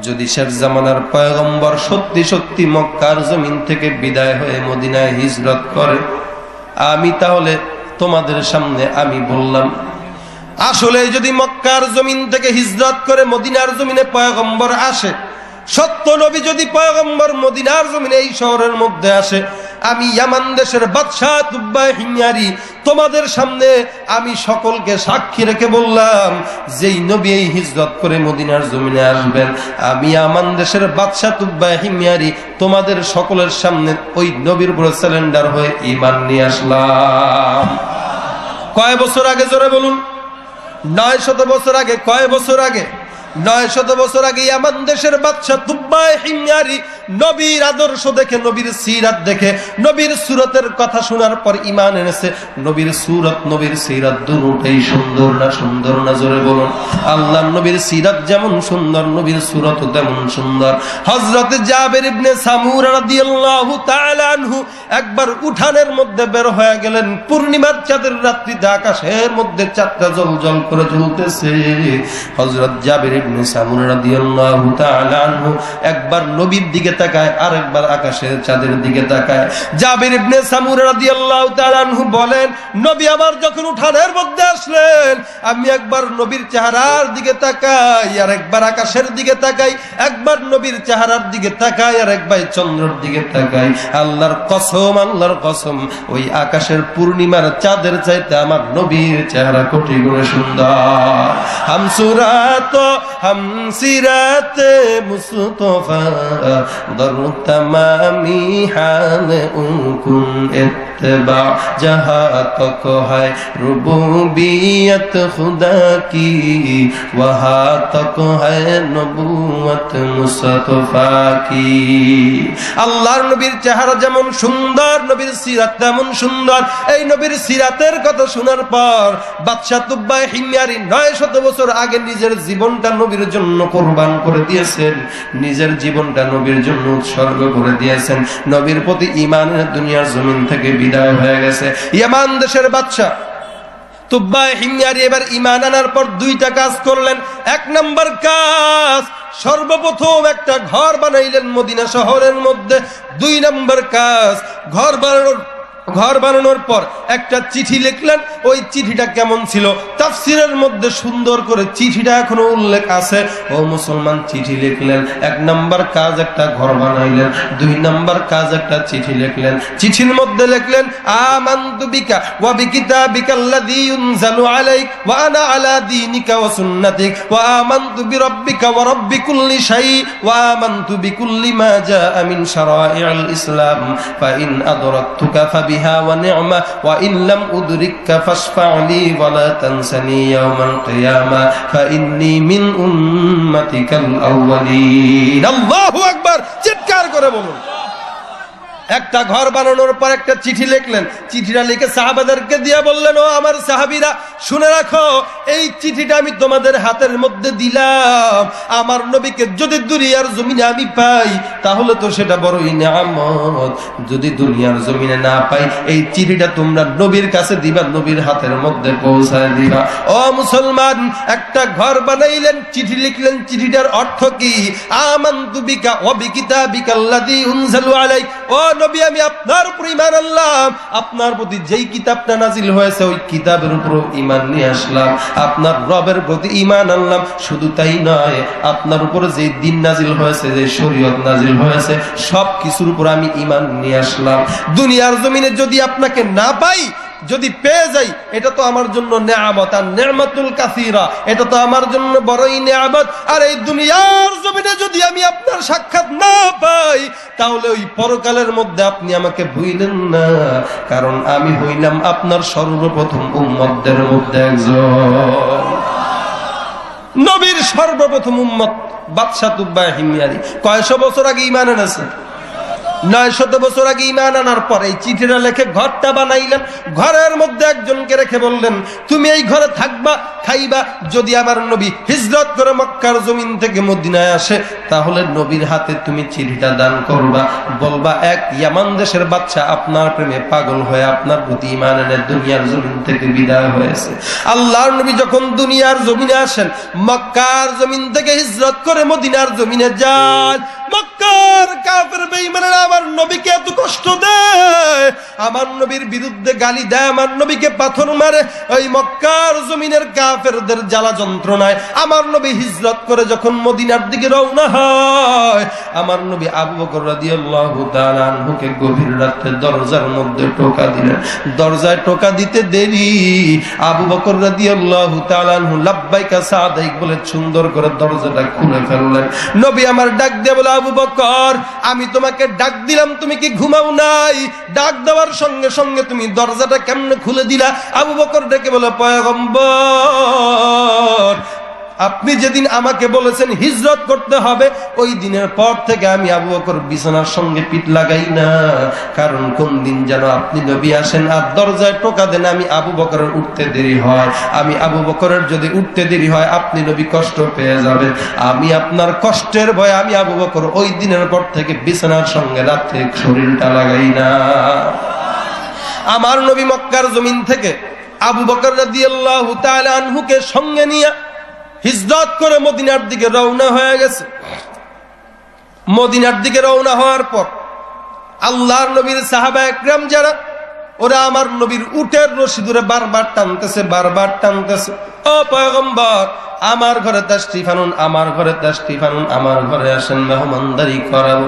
যদি শেষ জামানার পয়গম্বর সত্যি সত্যি মক্কার জমিন থেকে বিদায় হয়ে মদিনায় হিজরত করে, আমি তাহলে তোমাদের সামনে আমি বললাম, আসলে যদি মক্কার জমিন থেকে হিজরত করে মদিনার জমিনে পয়গম্বর আসে, সত্য নবী যদি পয়গম্বর মদিনার জমিনে এই শহরের মধ্যে আসে, আমি ইয়ামান দেশের বাদশাহ তুব্বা হিময়ারি তোমাদের সামনে আমি সকলকে সাক্ষী রেখে বললাম, যেই নবী এই হিজরত করে মদিনার জমিনে আসবেন, আমি ইয়ামান দেশের বাদশাহ তুব্বা হিময়ারি তোমাদের সকলের সামনে ওই নবীর উপরে সারেন্ডার হয়ে ঈমান নিয়ে আসলাম। কয় বছর আগে? জোরে বলুন। 900 বছর আগে। কয় বছর আগে? 900 বছর আগে ইয়ামান দেশের বাদশা তুব্বা হিময়ারি নবীর আদর্শ দেখে, নবীর সিরাত দেখে, নবীর সুরতের কথা শোনার পর ঈমান এনেছে। নবীর সুরত, নবীর সিরাত দুটোই সুন্দর না? সুন্দর না? জোরে বলুন। আল্লাহর নবীর সিরাত যেমন সুন্দর, নবীর সুরত তেমন সুন্দর। হযরত জাবের ইবনে সামুরা রাদিয়াল্লাহু তাআলা আনহু একবার উঠানের মধ্যে বের হয়ে গেলেন। পূর্ণিমার চাঁদের রাত্রিতে আকাশের মধ্যে চাঁদটা জ্বলজ্বল করে জ্বলতেছে। হযরত জাবের ইবনে সামুরা রাদিয়াল্লাহু তাআলা আনহু একবার নবীর দিকে তাকায়, আরেকবার আকাশের চাঁদের দিকে তাকায়। জাবের ইবনে সামুরা রাদিয়াল্লাহু তাআলা আনহু বলেন, নবী আবার যখন উঠানের মধ্যে আসলেন, আমি একবার নবীর চেহারার দিকে তাকাই, আর একবার আকাশের দিকে তাকাই, একবার নবীর চেহারার দিকে তাকাই, আর একবার চন্দ্রের দিকে তাকাই। আল্লাহর কসম, আল্লাহর কসম, ওই আকাশের পূর্ণিমার চাঁদের চাইতে আমার নবীর চেহারা কোটি গুণে সুন্দর। হামসুরাত হামসিরাত মুস্তাফা দর তমামি হাল উকুন ইত্তবা জহা তক है रुबूबियत खुदा की वहाँ तक है नबूवत मुस्तफा की। আল্লাহর নবীর চেহারা যেমন সুন্দর, নবীর সিরাত তেমন সুন্দর। এই নবীর সিরাতের কথা শোনার পর বাদশা তুব্বা হিময়ারি 900 বছর আগে নিজের জীবনটা নবীর জন্য কোরবান করে দিয়েছেন, নিজের জীবনটা নবীর জন্য উৎসর্গ করে দিয়েছেন। নবীর প্রতি ঈমানের দুনিয়ার জমিন থেকে বিদায় হয়ে গেছে। ইয়ামান দেশের বাদশা তুব্বা হিময়ারি এবার ঈমান আনার পর দুইটা কাজ করলেন। 1 নম্বর কাজ, সর্বপ্রথম একটা ঘর বানাইলেন মদিনা শহরের মধ্যে। 2 নম্বর কাজ, ঘর বানানোর পর একটা চিঠি লিখলেন। ওই চিঠিটা কেমন ছিল? তাফসিরের মধ্যে সুন্দর করে চিঠিটা এখনো উল্লেখ আছে। ও মুসলমান, চিঠি লিখলেন। 1 নম্বর কাজ একটা ঘর বানাইলেন, 2 নম্বর কাজ একটা চিঠি লিখলেন। চিঠির মধ্যে লিখলেন, আমানতু বিকা ওয়া বিকিতাবিকাল্লাযী ইউনজালু আলাইক ওয়া আনা আলা দীনিকা ওয়া সুন্নাতিক ওয়া আমানতু বিরাব্বিকা ওয়া রাব্বি কুল্লি শাই ওয়া আমানতু বিকুল্লি মা জাআ মিন শারাইল ইসলাম ফা ইন আদরাকতুকা বিহা ওয়া নি'মা ওয়া ইন লাম উদরিকা ফাশফা' লি ওয়া লা তানসানি ইয়াওমাল কিয়ামা ফা ইন্নী মিন উম্মাতিকাল আউয়ালিন। আল্লাহু আকবার! চিৎকার করে বলুন। একটা ঘর বানানোর পর একটা চিঠি লিখলেন। চিঠিটা লিখে সাহাবাদেরকে দিয়ে বললেন, ও আমার সাহাবীরা, শুনে রাখো, এই চিঠিটা আমি তোমাদের হাতের মধ্যে দিলাম। আমার নবীকে যদি দুনিয়ার জমিনে আমি পাই, তাহলে তো সেটা বড়ই নিয়ামত। যদি দুনিয়ার জমিনে না পাই, এই চিঠিটা তোমরা নবীর কাছে দিবা, নবীর হাতের মধ্যে পৌঁছায় দিবা। ও মুসলমান, একটা ঘর বানাইলেন, চিঠি লিখলেন। চিঠিটার অর্থ কি? আমানতু বিকা ওয়া বিকিতাবিকাল্লাযী উনজালু আলাইক। ও নবী, আমি আপনার উপর ঈমান আনলাম। আপনার প্রতি যেই কিতাবটা নাজিল হয়েছে, ওই কিতাবের উপর ঈমান নিয়ে আসলাম। আপনার রবের প্রতি ঈমান আনলাম। শুধু তাই নয়, আপনার উপরে যে দিন নাজিল হয়েছে, যে শরীয়ত নাজিল হয়েছে, সব কিছুর উপর আমি ঈমান নিয়ে আসলাম। দুনিয়ার জমিনে যদি আপনাকে না পাই, যদি পেয়ে যাই, এটা তো আমার জন্য নিয়ামত, আর নিয়ামতুল কাসীরা, এটা তো আমার জন্য বড়ই নিয়ামত। আর এই দুনিয়ার জমিনে যদি আমি আপনার সাক্ষাৎ না পাই, তাহলে ওই পরকালের মধ্যে আপনি আমাকে ভুলিলেন না, কারণ আমি হইলাম আপনার সর্বপ্রথম উম্মতদের মধ্যে একজন। নবীর সর্বপ্রথম উম্মত বাদশা তুব্বা হিময়ারি কয়শো বছর আগে ঈমান এনেছে। 900 বছর আগে ঈমান আনার পর এই চিঠিটা লিখে ঘরটা বানাইলেন। ঘরের মধ্যে একজনকে রেখে বললেন, তুমি এই ঘরে থাকবা, খাইবা। যদি আমার নবী হিজরত করে মক্কার জমিন থেকে মদিনায় আসে, তাহলে নবীর হাতে তুমি চিঠিটা দান করবা। বলবা, এক ইয়ামান দেশের বাদশা আপনার প্রেমে পাগল হয়ে আপনার প্রতি ঈমান এনে দুনিয়ার জমিন থেকে বিদায় হয়েছে। আল্লাহর নবী যখন দুনিয়ার জমিনে আসেন, মক্কার জমিন থেকে হিজরত করে মদিনার জমিনে যান। মক্কা মক্কার কাফের বেঈমানেরা আমার নবীকে এত কষ্ট দেয়, আমার নবীর বিরুদ্ধে গালি দেয়, আমার নবীকে পাথর মারে, ওই মক্কার জমিনের কাফেরদের জ্বালা যন্ত্রণায় আমার নবী হিজরত করে যখন মদিনার দিকে রওনা হয়, আমার নবী আবু বকর রাদিয়াল্লাহু তাআলা আনহুকে গভীর রাতে দরজার মধ্যে টোকা দিলেন। দরজায় টোকা দিতে দেরি, আবু বকর রাদিয়াল্লাহু তাআলা আনহু লাব্বাইকা সাদাইক বলে সুন্দর করে দরজাটা খুলে ফেললেন। নবী আমার ডাক দিয়ে বলে, আবু বকর, আমি তোমাকে ডাক দিলাম, তুমি কি ঘুমাও নাই? ডাক দেওয়ার সঙ্গে সঙ্গে তুমি দরজাটা কেমনে খুলে দিলা? আবু বকর ডেকে বলে, পয়গম্বর, আপনি যেদিন আমাকে বলেছেন হিজরত করতে হবে, ওই দিনের পর থেকে আমি আবু বকর বিছানার সঙ্গে পিঠ লাগাই না। কারণ কোন দিন যেন আপনি নবী আসেন আর দরজায় টোকা দেন, আমি আবু বকরের উঠতে দেরি হয়, আমি আবু বকরের যদি উঠতে দেরি হয় আপনি নবী কষ্ট পেয়ে যাবেন। আমি আপনার কষ্টের ভয়ে আমি আবু বকর ওই দিনের পর থেকে বিছানার সঙ্গে রাতে শরীরটা লাগাই না। আমার নবী মক্কার জমিন থেকে আবু বকর রাদিয়াল্লাহু তাআলা আনহুকে সঙ্গে নিয়ে হিজরত করে মদিনার দিকে রওনা হয়ে গেছে। মদিনার দিকে রওনা হওয়ার পর আল্লাহর নবীর সাহাবা একরাম যারা, ওরা আমার নবীর উটের রশি ধরে বারবার টানতেছে, বারবার টানতেছে, ও পয়গম্বর, আমার ঘরে তাশরিফ আনুন, আমার ঘরে তাশরিফ আনুন, আমার ঘরে আসেন, মেহমানদারি করাবো।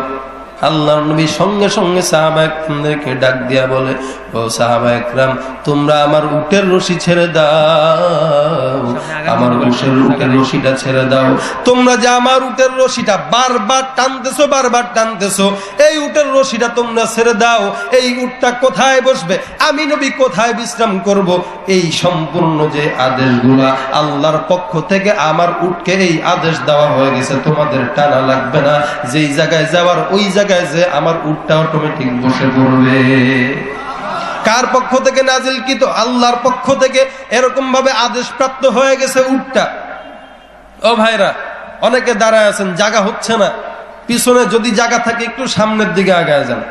আল্লাহর নবী সঙ্গে সঙ্গে সাহাবা একরামদেরকে ডাক দিয়া বলে, ও সাহাবা একরাম, তোমরা আমার উটের রশি ছেড়ে দাও, আমার উটের রশিটা ছেড়ে দাও। তোমরা যে আমার উটের রশিটা বারবার টানতেছো, বারবার টানতেছো, এই উটের রশিটা তোমরা ছেড়ে দাও। এই উটটা কোথায় বসবে, আমি নবী কোথায় বিশ্রাম করব, এই সম্পূর্ণ যে আদেশগুলা আল্লাহর পক্ষ থেকে আমার উটকে এই আদেশ দেওয়া হয়ে গেছে, তোমাদের টানা লাগবে না, যেই জায়গায় যাওয়ার ওই জায়গায় যে আমার উটটা অটোমেটিক বসে পড়বে। কার পক্ষ থেকে নাজিলকৃত? আল্লাহর পক্ষ থেকে এরকম ভাবে আদেশ প্রাপ্ত হয়ে গেছে উটটা। ও ভাইরা, অনেকে দাঁড়ায় আছেন, জায়গা হচ্ছে না, পিছনে যদি জায়গা থাকে একটু সামনের দিকে আগায় যান।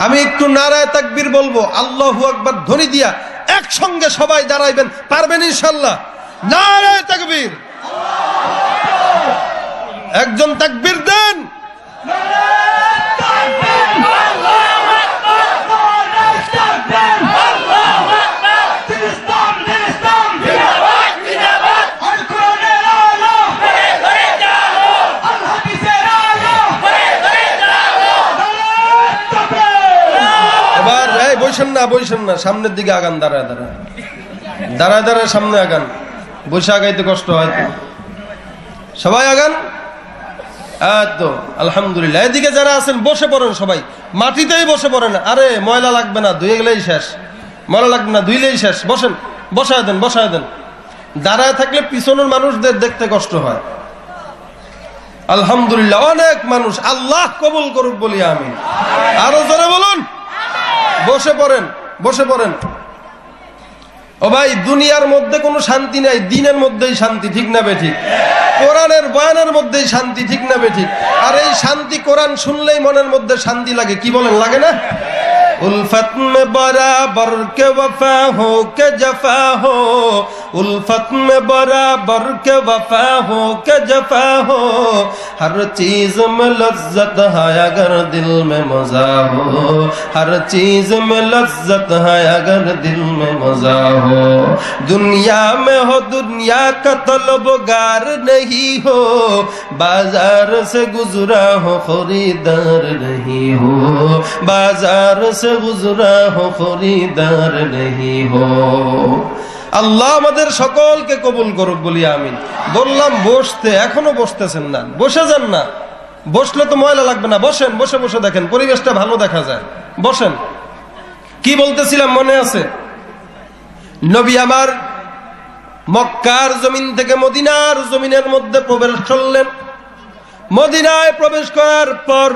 আমি একটু নারায়ে তাকবীর বলবো, আল্লাহু আকবার ধ্বনি দিয়া একসঙ্গে সবাই দাঁড়াইবেন, পারবেন ইনশাআল্লাহ? নারায়ে তাকবীর, একজন তাকবীর দেন। বসেন না, সামনের দিকে আগান, দাঁড়ায় দাঁড়ায়, দাঁড়ায় দাঁড়ায় সামনে আগান, বসে আগাইতে কষ্ট হয় তো, সবাই আগান। তো আলহামদুলিল্লাহ, এদিকে যারা আছেন বসে পড়েন, সবাই মাটিতেই বসে পড়েন। আরে ময়লা লাগবে না, ধুয়ে গেলেই শেষ, ময়লা লাগবে না, ধুইলেই শেষ। বসেন, বসায় দেন, বসায় দেন। দাঁড়ায় থাকলে পিছনের মানুষদের দেখতে কষ্ট হয়। আলহামদুলিল্লাহ, অনেক মানুষ, আল্লাহ কবুল করুক বলি আমি। আরো জোরে বলুন। বসে পড়েন, বসে পড়েন। ও ভাই, দুনিয়ার মধ্যে কোনো শান্তি নাই, দিনের মধ্যেই শান্তি, ঠিক না বেঠিক? কোরআনের বয়ানের মধ্যেই শান্তি, ঠিক না বেঠিক? আর এই শান্তি কোরআন শুনলেই মনের মধ্যে শান্তি লাগে, কি বলেন, লাগে না? उल्फत में बराबर के वफा हो के जफा हो, उल्फत में बराबर के वफा हो के जफा हो, हर चीज में लज्जत है अगर दिल में मजा हो, हर चीज में लज्जत है अगर दिल में मजा हो, दुनिया में हो दुनिया का तलबगार नहीं हो, बाजार से गुजरा हो खरीदार नहीं हो, बाजार से गुजरा हो खरीदार नहीं हो। আল্লাহ আমাদের সকলকে কবুল করুক বলি আমিন। বললাম বসতে, এখনো বসতেছেন না, বসে যান না। বসলে তো ময়লা লাগবে না, বসেন, বসে বসে দেখেন, পরিবেশটা ভালো দেখা যায়। বসেন। কি বলতেছিলাম মনে আছে? নবী আমার মক্কার জমিন থেকে মদিনার জমিনের মধ্যে প্রবেশ করলেন। মদিনায় প্রবেশ করার পর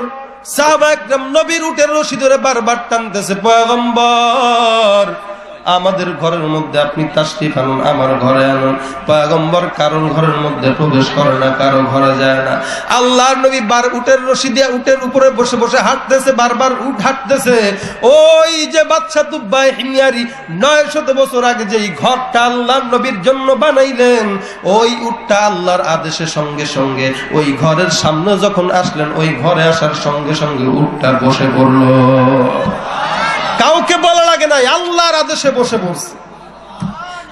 সাহাবা একরাম নবীর উটের রশি ধরে বারবার টানতেছে, পয়গম্বর, আমাদের ঘরের মধ্যে আপনি তাশরিফ আনুন, আমার ঘরে আনুন। পয়গম্বর কারোর ঘরের মধ্যে প্রবেশ করে না, কারো ঘরে যায় না। আল্লাহর নবী উটের রশি দিয়ে উটের উপরে বসে বসে হাঁটতেছে, বারবার উট হাঁটতেছে। ওই যে বাদশা তুব্বা হিময়ারি 900 বছর আগে যেই ঘরটা আল্লাহর নবীর জন্য বানাইলেন, ওই উটটা আল্লাহর আদেশের সঙ্গে সঙ্গে ওই ঘরের সামনে যখন আসলেন, ওই ঘরে আসার সঙ্গে সঙ্গে উটটা বসে পড়ল। কাউকে বলা লাগে নাই, আল্লাহর আদেশে বসে পড়ছে।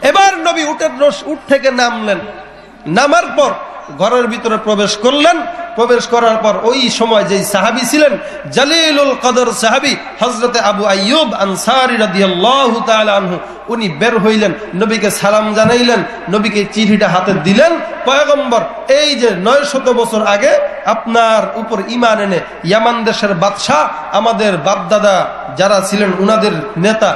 এবার নবী উট থেকে নামলেন, নামার পর ঘরের ভিতরে প্রবেশ করলেন। প্রবেশ করার পর ওই সময় যেই সাহাবী ছিলেন জালিলুল কদর সাহাবী হযরতে আবু আইয়ুব আনসারী রাদিয়াল্লাহু তাআলা আনহু, উনি বের হইলেন, নবীকে সালাম জানাইলেন, নবীকে চিঠিটা হাতে দিলেন। পয়গম্বর এই যে 900 বছর আগে আপনার উপর ঈমান এনে ইয়ামান দেশের বাদশা, আমাদের বাপদাদা যারা ছিলেন উনাদের নেতা,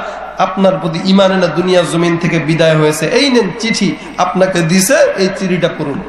আপনার প্রতি ঈমান এনে দুনিয়া জমিন থেকে বিদায় হয়েছে, এই নেন চিঠি আপনাকে দিছে, এই চিঠিটা পড়ুন।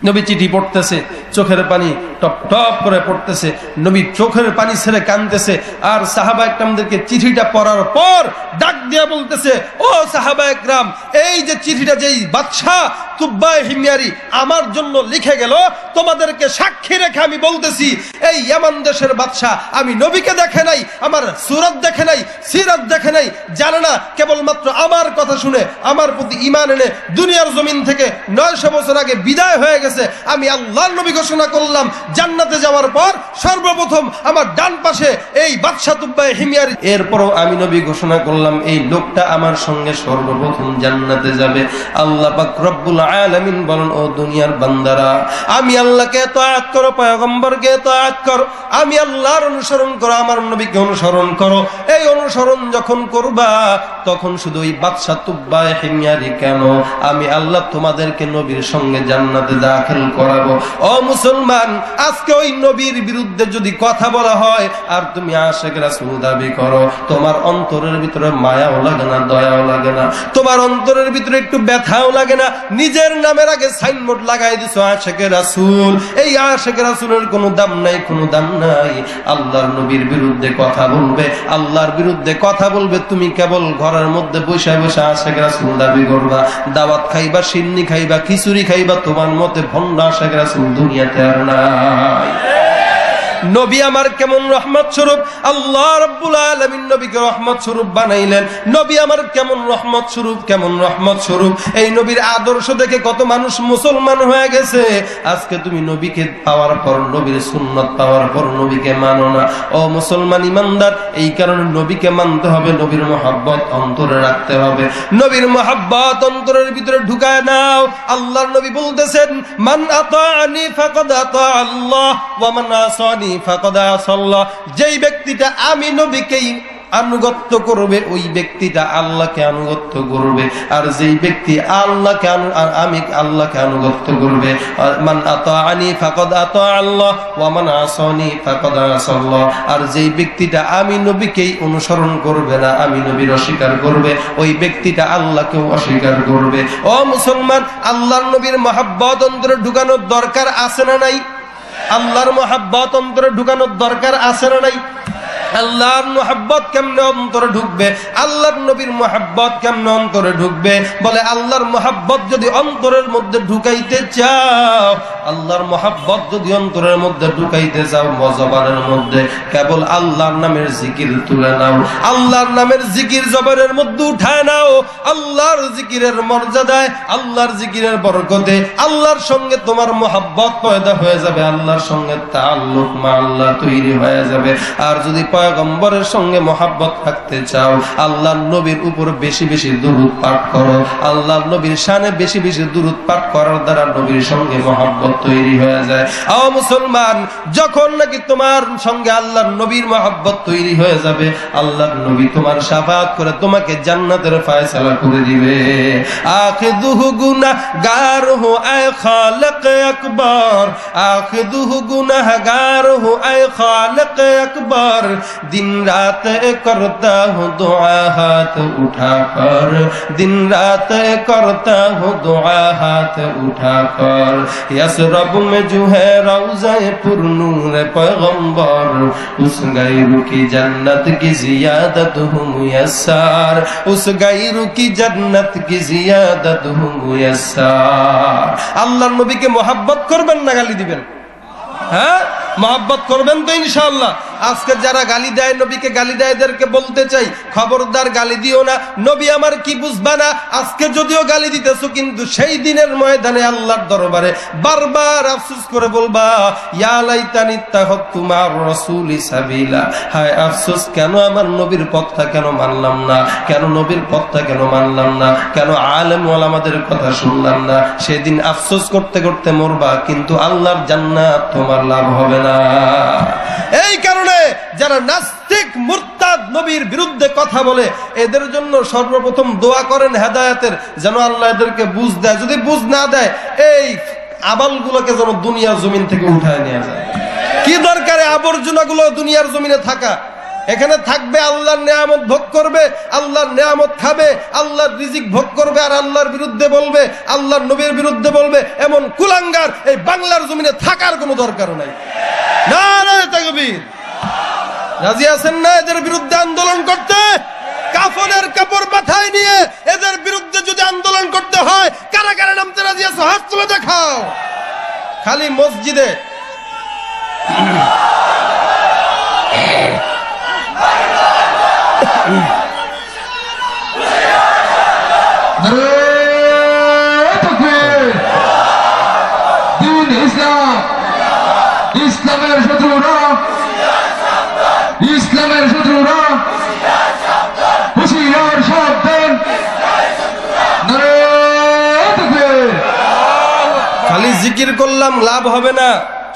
নবী চিঠি পড়তেছে, চোখের পানি টপ টপ করে পড়তেছে, নবী চোখের পানি ছেড়ে কাঁদতেছে। আর সাহাবা একরামদেরকে চিঠিটা পড়ার পর ডাক দিয়া বলতেছে, ও সাহাবা একরাম, এই যে চিঠিটা যেই বাদশা তুব্বা হিময়ারি আমার জন্য লিখে গেল, তোমাদেরকে সাক্ষী রেখে আমি বলতেছি, এই ইয়ামান দেশের বাদশা আমি নবীকে দেখে নাই, আমার সুরত দেখে নাই, সিরাত দেখে নাই, জানে না, কেবলমাত্র আমার কথা শুনে আমার প্রতি ঈমান এনে দুনিয়ার জমিন থেকে 900 বছর আগে বিদায় হয়ে গেছে। আমি আল্লাহর নবী ঘোষণা করলাম, জান্নাতে যাওয়ার পর সর্বপ্রথম আমার ডান পাশে এই বাদশা তুব্বা হিময়ারি। এরপরও আমি নবী ঘোষণা করলাম, এই লোকটা আমার সঙ্গে সর্বপ্রথম জান্নাতে যাবে। আল্লাহ পাক রব্বুল আলামিন বলেন, ও দুনিয়ার বান্দারা, আমি আল্লাহকে তাআত করো, পয়গম্বরকে তাআত করো, আমি আল্লাহর অনুসরণ করো, আমার নবীকে অনুসরণ করো। এই অনুসরণ যখন করবা, তখন শুধু ওই বাদশা তুব্বা হিময়ারি কেন, আমি আল্লাহ তোমাদেরকে নবীর সঙ্গে জান্নাতে দাখিল করাবো। ও মুসলমান, আজকে ওই নবীর বিরুদ্ধে যদি কথা বলা হয় আর তুমি আশিক রাসূল দাবি করো, তোমার অন্তরের ভিতরে মায়াও লাগে না, দয়াও লাগে না, তোমার অন্তরের ভিতরে একটু ব্যথাও লাগে না। নিজের নামের আগে সাইনবোর্ড লাগাই দিছো আশিক রাসূল, এই আশিক রাসূলের কোনো দাম নাই, কোনো দাম নাই। আল্লাহর নবীর বিরুদ্ধে কথা বলবে, আল্লাহর বিরুদ্ধে কথা বলবে, তুমি কেবল ঘরের মধ্যে বসে বসে আশিক রাসূল দাবি করবা, দাওয়াত খাইবা, সিন্নি খাইবা, খিচুড়ি খাইবা, তোমার মতে ভণ্ড আশিক রাসূল দুনিয়াতে আর নাই। নবী আমার কেমন রহমত স্বরূপ, আল্লাহ রাব্বুল আলামিন নবীকে রহমত স্বরূপ বানাইলেন। নবী আমার কেমন রহমত স্বরূপ, কেমন রহমত স্বরূপ। এই নবীর আদর্শ দেখে কত মানুষ মুসলমান হয়ে গেছে। আজকে তুমি নবীকে পাওয়ার পর, নবীর সুন্নাত পাওয়ার পর নবীকে মানো না। ও মুসলমান ইমানদার, এই কারণে নবীকে মানতে হবে, নবীর মহব্বত অন্তরে রাখতে হবে, নবীর মহব্বত অন্তরের ভিতরে ঢুকায় নাও। আল্লাহর নবী বলতেছেন, মান আতাআনি ফাকাদ আতা আল্লাহ ওয়া মান আসানি ফাকাদ আসাল্লাহ। যেই ব্যক্তিটা আমি নবীকেই আনুগত্য করবে, ওই ব্যক্তিটা আল্লাহকে আনুগত্য করবে। আর যেই ব্যক্তি আল্লাহকে আর আমি আল্লাহকে আনুগত্য করবে, মান আতাআনি ফাকাদ আতা আল্লাহ ওয়া মান আসানি ফাকাদ আসাল্লাহ। আর যেই ব্যক্তিটা আমি নবীকেই অনুসরণ করবে না, আমি নবীর অস্বীকার করবে, ওই ব্যক্তিটা আল্লাহকেও অস্বীকার করবে। ও মুসলমান, আল্লাহর নবীর মহব্বত অন্তরে ঢুকানোর দরকার আছে না নাই? আল্লাহর মহব্বত অন্তরে ঢুকানোর দরকার আছে না নাই? আল্লাহর মহব্বত কেমনে অন্তরে ঢুকবে? আল্লাহর নবীর মহব্বত কেমনে অন্তরে ঢুকবে? বলে আল্লাহর মহব্বত যদি অন্তরের মধ্যে ঢুকাইতে চাও, আল্লাহর মহব্বত যদি অন্তরের মধ্যে ঢুকাইতে চাও, জবানের মধ্যে কেবল আল্লাহর নামের জিকির তুলে নাও, আল্লাহর নামের জিকির জবানের মধ্যে উঠায় নাও। আল্লাহর জিকিরের মর্যাদায়, আল্লাহর জিকিরের বরকতে আল্লাহর সঙ্গে তোমার মহব্বত পয়দা হয়ে যাবে, আল্লাহর সঙ্গে তাআল্লুক মা আল্লাহ তৈরি হয়ে যাবে। আর যদি পয়গম্বরের সঙ্গে মহব্বত থাকতে চাও, আল্লাহর নবীর উপর বেশি বেশি দুরূদ পাঠ করো, আল্লাহর নবীর শানে বেশি বেশি দুরূদ পাঠ করার দ্বারা নবীর সঙ্গে মহব্বত তৈরি হয়ে যায়। ও মুসলমান, যখন নাকি তোমার সঙ্গে আল্লাহর নবীর মহব্বত তৈরি হয়ে যাবে, আল্লাহর নবী তোমার শাফাআত করে তোমাকে জান্নাতের ফয়সালা করে দিবে। আখিদুহু গুনাহগারহু আয় খালিক আকবার, আখিদুহু গুনাহগারহু আয় খালিক আকবার, दिन रात करता हूँ दुआ हाथ उठाकर, दिन रात करता हूँ दुआ हाथ उठाकर, यस रब में जो है रौज़ा-ए पुरनूर पैगंबर उस गैर की जन्नत की जियादत हूँ मुयस्सर उस गैर की जन्नत की जियादत हूँ मुयस्सर। আল্লাহর নবীকে मोहब्बत করবেন না গালি দিবেন? হ্যাঁ, मोहब्बत করবেন তো ইনশাআল্লাহ। আজকে যারা গালি দেয়, নবীকে গালি দেয়, এদেরকে বলতে চাই খবরদার গালি দিও না। নবী আমার কি বুঝবা না? আজকে যদিও গালি দিতেছো, কিন্তু সেই দিনের ময়দানে আল্লাহর দরবারে বারবার আফসোস করে বলবা, ইয়া লাইতানি ইত্তাখাযতু মা'আর রাসূলি সাবিলা, হায় আফসোস, কেন আমার নবীর পথটা কেন মানলাম না, কেন নবীর পথটা কেন মানলাম না, কেন আলেম ওলামাদের কথা শুনলাম না। সেদিন আফসোস করতে করতে মরবা, কিন্তু আল্লাহর জান্নাত তোমার লাভ হবে না। এই কারণে যারা নাস্তিক মুরতাদ নবীর বিরুদ্ধে কথা বলে, এদের জন্য সর্বপ্রথম দোয়া করেন হেদায়েতের, যেন আল্লাহ এদেরকে বুঝ দেয়। যদি বুঝ না দেয়, এই আবালগুলোকে যেন দুনিয়ার জমিন থেকে উঠায় নিয়ে যায়। কি দরকারে আবর্জনাগুলো দুনিয়ার জমিনে থাকা? এখানে থাকবে, আল্লাহর নেয়ামত ভোগ করবে, আল্লাহর নেয়ামত খাবে, আল্লাহর রিজিক ভোগ করবে, আর আল্লাহর বিরুদ্ধে বলবে, আল্লাহর নবীর বিরুদ্ধে বলবে। এমন কুলাঙ্গার এই বাংলার জমিনে থাকার কোনো দরকার নাই। নারায়ে তাকবীর। রাজি আছেন না এদের বিরুদ্ধে আন্দোলন করতে? কাফনের কাপড় মাথায় নিয়ে এদের বিরুদ্ধে যদি আন্দোলন করতে হয়, কারা কারা নামতে রাজি আছো? হাত তুলে দেখাও। খালি মসজিদে ইসলামের শত্রুরা, ইসলামের শত্রুরা হুঁশিয়ার সাবধান। খালি জিকির করলাম লাভ হবে না,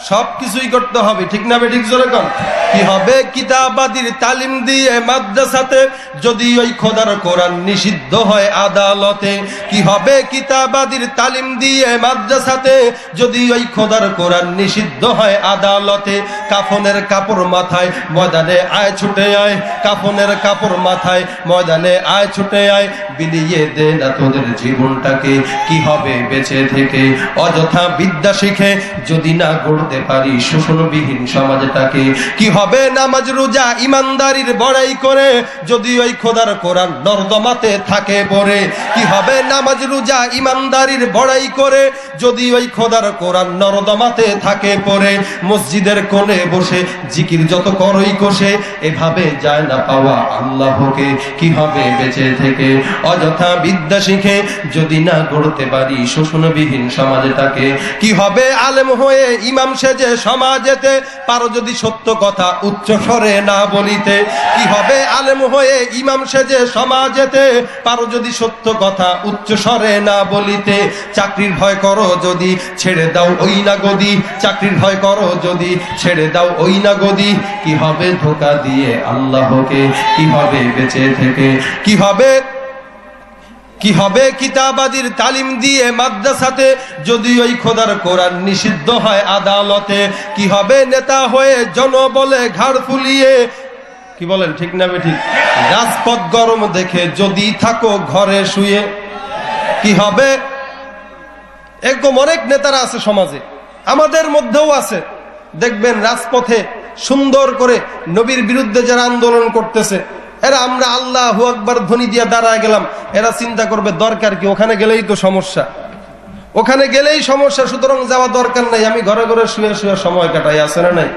সবকিছুই করতে হবে, ঠিক না বেঠিক? জোরে কোন কি হবে? কিতাবাদির তালিম দিয়ে মাদ্রাসাতে যদি ওই খোদার কোরআন নিষিদ্ধ হয় আদালতে। কি হবে? কিতাবাদির তালিম দিয়ে মাদ্রাসাতে যদি ওই খোদার কোরআন নিষিদ্ধ হয় আদালতে। কাফনের কাপড় মাথায় ময়দানে আয় ছুটে আয়, কাফনের কাপড় মাথায় ময়দানে আয় ছুটে আয়, বিলিয়ে দে না তোদের জীবনটাকে। কি হবে বেঁচে থেকে অযথা বিদ্যা শিখে যদি না গড়তে পারি শোষণবিহীন সমাজটাকে? কি হবে নামাজ রোজা ইমানদারির বড়াই করে যদি ওই খোদার কোরআন নর্দমাতে থাকে পড়ে? কি হবে নামাজ রোজা ইমানদারির বড়াই করে যদি ওই খোদার কোরআন নর্দমাতে থাকে পড়ে? মসজিদের কোণে বসে জিকির যত করই কষে, এভাবে যায় না পাওয়া আল্লাহকে। কি হবে বেঁচে থেকে অযথা বিদ্যা শিখে যদি না গড়তে পারি শোষণবিহীন সমাজটাকে? কি হবে আলেম হয়ে ইমাম সেজে সমাজেতে পারো যদি সত্য কথা উচ্চ স্বরে না বলিতে? কি হবে আলেম হয়ে ইমাম সেজে সমাজেতে পারো যদি সত্য কথা উচ্চ স্বরে না বলিতে? চাকরির ভয় করো যদি ছেড়ে দাও ওই না গদি, চাকরির ভয় করো যদি ছেড়ে দাও ওই না গদি। কি হবে ধোঁকা দিয়ে আল্লাহকে? কি হবে বেঁচে থেকে? কি হবে কি হবে কিতাবাদির তালিম দিয়ে মাদ্রাসাতে যদি ওই খোদার কোরআন নিষিদ্ধ হয় আদালতে? কি হবে নেতা হয়ে জনবলে ঘাড় ফুলিয়ে, কি বলেন ঠিক না বেঠিক, রাজপথ গরম দেখে যদি থাকো ঘরে শুয়ে? কি হবে? এরকম অনেক নেতারা আছে সমাজে, আমাদের মধ্যেও আছে, দেখবেন রাজপথে সুন্দর করে নবীর বিরুদ্ধে যারা আন্দোলন করতেছে, এরা আমরা আল্লাহু আকবার ধ্বনি দিয়ে দাঁড়ায় গেলাম, এরা চিন্তা করবে দরকার কি, ওখানে গেলেই তো সমস্যা, ওখানে গেলেই সমস্যা, সুতরাং যাওয়া দরকার নাই, আমি ঘরে ঘরে শুয়ে শুয়ে সময় কাটাই, আছে না নাই?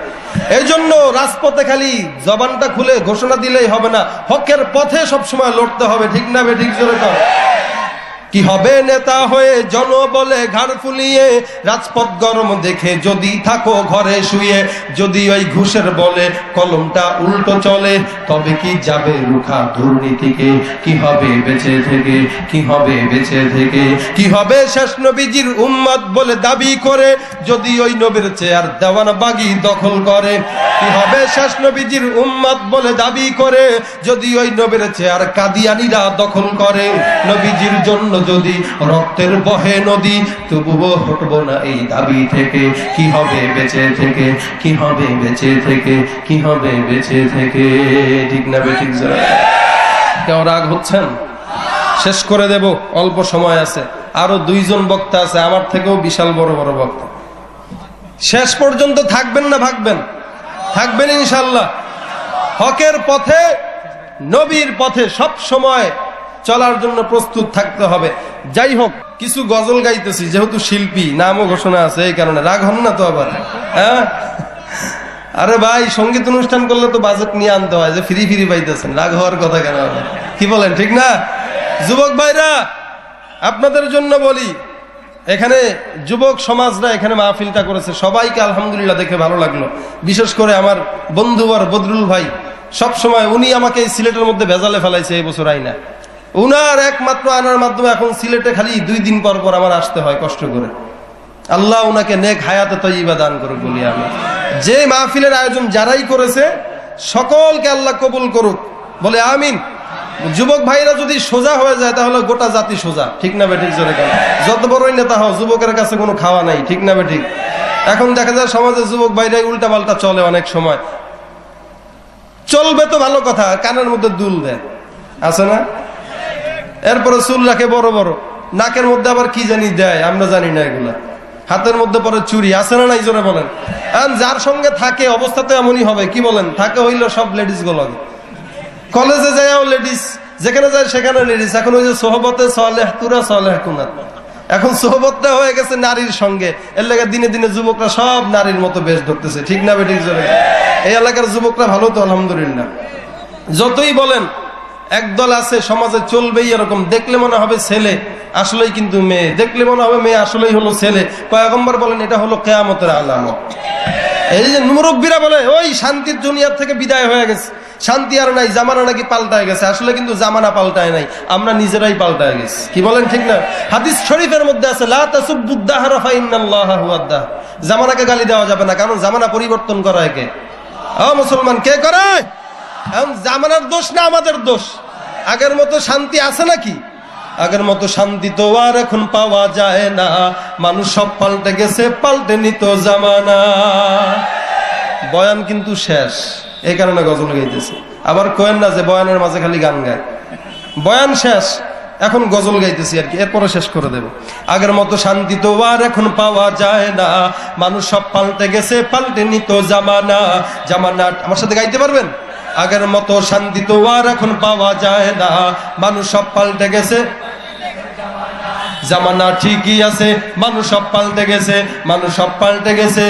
এই জন্য রাজপথে খালি জবানটা খুলে ঘোষণা দিলেই হবে না, হকের পথে সবসময় লড়তে হবে, ঠিক না বেঠিক? জোরে কর। কি হবে নেতা হয়ে জনবলে ঘাড় ফুলিয়ে, রাজপথ গরম দেখে যদি থাকো ঘরে শুয়ে? যদি ওই ঘুষের বলে কলমটা উল্টো চলে, তবে কি যাবে রুখা দুর্নীতিকে? কি হবে বেঁচে থেকে? কি হবে বেঁচে থেকে? কি হবে শেষ নবীজির উম্মত বলে দাবি করে যদি ওই নবীর চেয়ার দেওয়ানবাগি দখল করে? কি হবে শেষ নবীজির উম্মত বলে দাবি করে যদি ওই নবীর চেয়ার কাদিয়ানীরা দখল করে? নবীজির জন্য যদি রক্তের বহে নদী, তবুও হটবো না এই দাবি থেকে। কি হবে বেঁচে থেকে? কি হবে বেঁচে থেকে? কি হবে বেঁচে থেকে? ঠিক না বেঠিক? কেউ রাগ হচ্ছেন? শেষ করে দেব, অল্প সময় আছে, আরো দুইজন বক্তা আছে আমার থেকেও বিশাল বড় বড় বক্তা, শেষ পর্যন্ত থাকবেন না ভাগবেন? থাকবেন ইনশাআল্লাহ। হকের পথে, নবীর পথে সব সময় চলার জন্য প্রস্তুত থাকতে হবে। যাই হোক, কিছু গজল গাইতেছি, যেহেতু শিল্পী, নামও ঘোষণা আছে, এই কারণে রাগ হন না তো আবার। হ্যাঁ, আরে ভাই, সঙ্গীত অনুষ্ঠান করলে তো বাজেট নিয়ে আনতে হয়, যে ফ্রি ফ্রি পাইতেছেন, রাগ হওয়ার কথা কেন? কি বলেন, ঠিক না? যুবক ভাইরা, আপনাদের জন্য বলি, এখানে যুবক সমাজরা এখানে মাহফিলটা করেছে, সবাইকে আলহামদুলিল্লাহ দেখে ভালো লাগলো। বিশেষ করে আমার বন্ধুবর বদরুল ভাই, সব সময় উনি আমাকে এই সিলেটের মধ্যে ভেজালে ফেলাইছে এই বছর আইনা। উনার একমাত্র আনার মাধ্যমে এখন সিলেটে খালি 2 দিন পর পর আমার আসতে হয় কষ্ট করে। আল্লাহ উনাকে নেক হায়াতে তয়্যিবা দান করুক বলি আমি। যে মাহফিলের আয়োজন যারাই করেছে সকলকে আল্লাহ কবুল করুক বলে আমিন। যুবক ভাইরা যদি সোজা হয়ে যায় তাহলে গোটা জাতি সোজা, ঠিক না বেঠিক? যত বড়ই নেতা হও, যুবকের কাছে কোনো খাওয়া নাই, ঠিক না বেঠিক? এখন দেখা যায় সমাজে যুবক ভাইরাই উল্টা পাল্টা চলে, অনেক সময় চলবে তো ভালো কথা, কানের মধ্যে দুল দেয়, আছে না? এরপরে চুল রাখে বড় বড়, নাকের মধ্যে আবার কি জানি দেয়, আমরা জানি না এগুলা। হাতের মধ্যে পরে চুরি, আছে না নাই? জোরে বলেন। যার সঙ্গে থাকে অবস্থা তো এমনই হবে, কি বলেন? থাকে হইল সব লেডিস গুলো, কলেজে যায়ও লেডিস, যেখানে যায় সেখানে লেডিস। এখন ওই যে সোহবতে সালেহ তুরা সালেহ কুনাত, এখন সোহবতটা হয়ে গেছে নারীর সঙ্গে। এর লাগে দিনে দিনে যুবকরা সব নারীর মতো বেশ ধরতেছে, ঠিক না বেঠিক? জোরে। এই এলাকার যুবকরা ভালো তো আলহামদুলিল্লাহ। যতই বলেন, একদল আছে সমাজে চলবেই এরকম, দেখলে মনে হবে ছেলে, আসলেই কিন্তু মেয়ে, দেখলে মনে হবে মেয়ে, আসলেই হলো ছেলে। পয়গম্বর বলেন এটা হলো কিয়ামতের আলামত। এই যে মুরব্বীরা বলে ওই শান্তির দুনিয়ার থেকে বিদায় হয়ে গেছে, শান্তি আর নাই, জামানা নাকি পাল্টায় গেছে। আসলে কিন্তু জামানা পাল্টায় নাই, আমরা নিজেরাই পাল্টায় গেছি, কি বলেন, ঠিক না? হাদিস শরীফের মধ্যে আছে, লা তাসুব্বুদ দাহরা ফাইন্নাল্লাহা হুয়াদ দাহর। জামানাকে গালি দেওয়া যাবে না, কারণ জামানা পরিবর্তন করায় কে? ও মুসলমান, কে করায়? এখন জামানার দোষ না আমাদের দোষ? আগের মতো শান্তি আছে নাকি? আগের মতো শান্তি তো আর এখন পাওয়া যায় না, মানুষ সব পাল্টে গেছে, পাল্টে নিত জামানা। বয়ান কিন্তু শেষ, এই কারণে গজল গাইতেছে। আবার কোয়েন না যে বয়ানের মাঝে খালি গান গায়, বয়ান শেষ, এখন গজল গাইতেছি আর কি, এরপরে শেষ করে দেব। আগের মতো শান্তি তো আর এখন পাওয়া যায় না, মানুষ সব পাল্টে গেছে, পাল্টে নিত জামানা। জামানা, আমার সাথে গাইতে পারবেন? আগের মতো শান্তি তো আর এখন পাওয়া যায় না, মানুষ সব পাল্টে গেছে, জামানা ঠিকই আছে, মানুষ সব পাল্টে গেছে, মানুষ সব পাল্টে গেছে।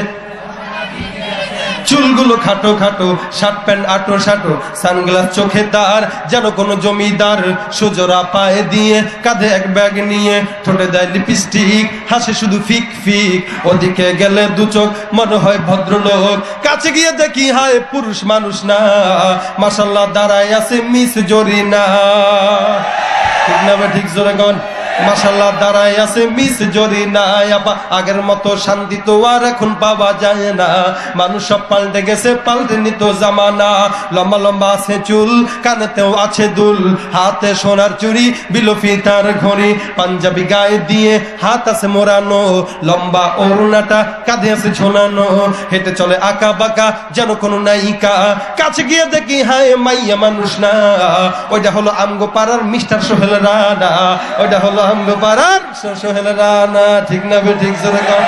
চুলগুলো খাটো খাটো, শার্ট প্যান্ট আটো সাটো, সানগ্লাস চোখে তার, যেন কোন জমিদার। সুজোরা পায়ে দিয়ে, কাঁধে এক ব্যাগ নিয়ে, ঠোঁটে দেয় লিপস্টিক, হাসে শুধু ফিক ফিক। ওদিকে গেলে দু চোখ, মনে হয় ভদ্রলোক, কাছে গিয়ে দেখি হায় পুরুষ মানুষ না। মাশাআল্লাহ দাঁড়ায় আছে মিস জরিনা, ঠিক না বে ঠিক? জোরে গন। মাশাআল্লাহ দাঁড়ায় আছে মিস জরিনা। আগের মতো শান্তি তো আর এখন পাওয়া যায় না, মানুষ সব পাল্টে গেছে, পাল্টে নিত জামানা। লম্বা লম্বা আছে চুল, কানেতেও আছে দুল, হাতে সোনার চুড়ি, বিলফি তার ঘড়ি, পাঞ্জাবি গায়ে দিয়ে হাত আছে মোড়ানো, লম্বা ওড়নাটা কাঁধে আছে ঝোলানো, হেঁটে চলে আঁকা বাঁকা যেন কোনো নায়িকা। কাছে গিয়ে দেখি হায় মাইয়া মানুষ না, ওইটা হলো আমগো পাড়ার মিস্টার সোহেল রানা, ওইটা হলো আমগো পাড়ার সোহেল রানা, ঠিক না বে ঠিক? জোরে কর।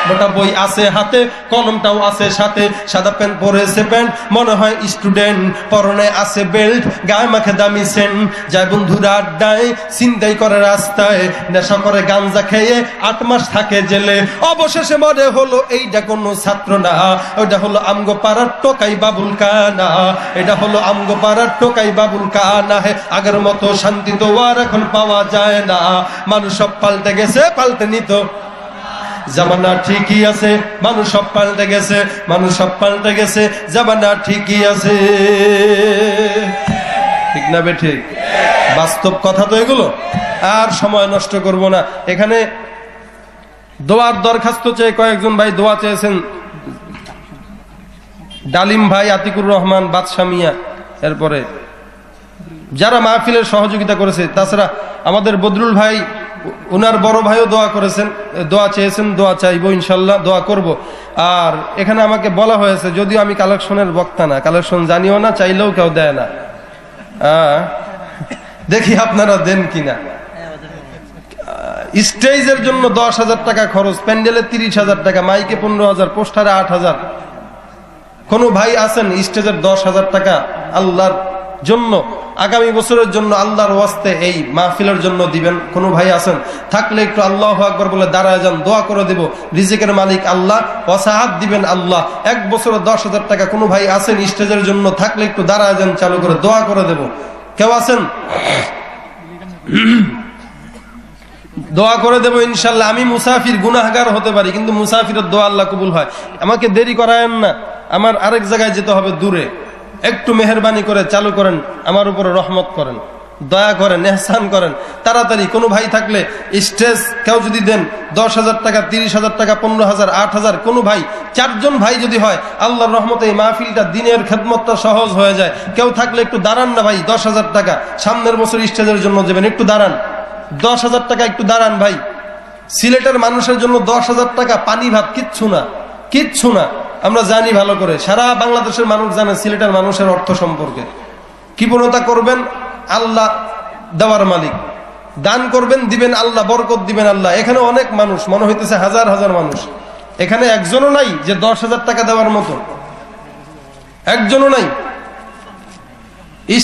মোটা বই আছে হাতে, কলমটাও আছে সাথে, সাদা প্যান্ট পরেছে প্যান্ট, মনে হয় স্টুডেন্ট, পরনে আছে বেল্ট, গায়ে মাখে দামি সেন্ট। যায় বন্ধুরা আড্ডায়, ছিনতাই করে রাস্তায়, নেশা করে গাঞ্জা খেয়ে 8 মাস থাকে জেলে। অবশেষে মনে হলো এইটা কোনো ছাত্র না, ওইটা হলো আমগো পাড়ার টোকাই বাবুল কানা, এটা হলো আমগো পাড়ার টোকাই বাবুল কানা। হে আগের মতো শান্তি তো আর এখন পাওয়া যায় না, মানুষ সব পাল্টে গেছে, পাল্টে নিত জামানা ঠিকই আছে, মানুষ সব পাল্টে গেছে, মানুষ সব পাল্টে গেছে, জামানা ঠিকই আছে, ঠিক না বে ঠিক? বাস্তব কথা তো এগুলো। আর সময় নষ্ট করব না। এখানে দোয়ার দরখাস্ত চেয়ে কয়েকজন ভাই দোয়া চেয়েছেন, ডালিম ভাই, আতিকুর রহমান, বাদশা মিয়া, এরপরে যারা মাহফিলের সহযোগিতা করেছে। তাছাড়া আমাদের বদরুল ভাই, উনার বড় ভাইও দোয়া করেছেন, দোয়া চেয়েছেন, দোয়া চাইবো ইনশাল্লাহ, দোয়া করব। আর এখানে আমাকে বলা হয়েছে, যদিও আমি কালেকশনের বক্তা না, কালেকশন জানিও না, চাইলেও কেউ দেয় না, দেখি আপনারা দেন কিনা। স্টেজের জন্য 10,000 টাকা খরচ, প্যান্ডেলে 30,000 টাকা, মাইকে 15,000, পোস্টারে 8,000। কোন ভাই আছেন স্টেজের 10,000 টাকা আল্লাহর জন্য আগামী বছরের জন্য আল্লাহর ওয়াস্তে এই মাহফিলের জন্য দিবেন? কোন ভাই আছেন? থাকলে একটু আল্লাহু আকবার বলে দাঁড়ায় যান, দোয়া করে দেব। রিজিকের মালিক আল্লাহ, ওয়াসাআত দিবেন আল্লাহ। এক বছরে 10,000 টাকা কোন ভাই আছেন স্টেজের জন্য? থাকলে একটু দাঁড়ায় যান, চালু করে দোয়া করে দেব। কেউ আছেন? দোয়া করে দেব ইনশাল্লাহ। আমি মুসাফির, গুনাহগার হতে পারি, কিন্তু মুসাফিরের দোয়া আল্লাহ কবুল হয়। আমাকে দেরি করায়েন না, আমার আরেক জায়গায় যেতে হবে দূরে। একটু মেহেরবানি করে চালু করেন, আমার উপরে রহমত করেন, দয়া করেন, এহসান করেন। তাড়াতাড়ি কোনো ভাই থাকলে স্টেজ কেউ যদি দেন 10,000 টাকা, 30,000 টাকা, 15,000, 8,000, কোনো ভাই, 4জন ভাই যদি হয়, আল্লাহর রহমতে এই মাহফিলটা, দিনের খেদমতটা সহজ হয়ে যায়। কেউ থাকলে একটু দাঁড়ান না ভাই, 10,000 টাকা সামনের বছর স্টেজের জন্য দেবেন, একটু দাঁড়ান। 10,000 টাকা একটু দাঁড়ান ভাই। সিলেটের মানুষের জন্য 10,000 টাকা পানি ভাত, কিচ্ছু না, কিচ্ছু না। আমরা জানি ভালো করে, সারা বাংলাদেশের মানুষ জানে সিলেটের মানুষের অর্থ সম্পর্কে। কৃপণতা করবেন, আল্লাহ দেওয়ার মালিক। দান করবেন, দিবেন আল্লাহ, বরকত দিবেন আল্লাহ। এখানে অনেক মানুষ, মনে হইতেছে হাজার হাজার মানুষ, এখানে একজনও নাই যে 10,000 টাকা দেওয়ার মতো, একজনও নাই।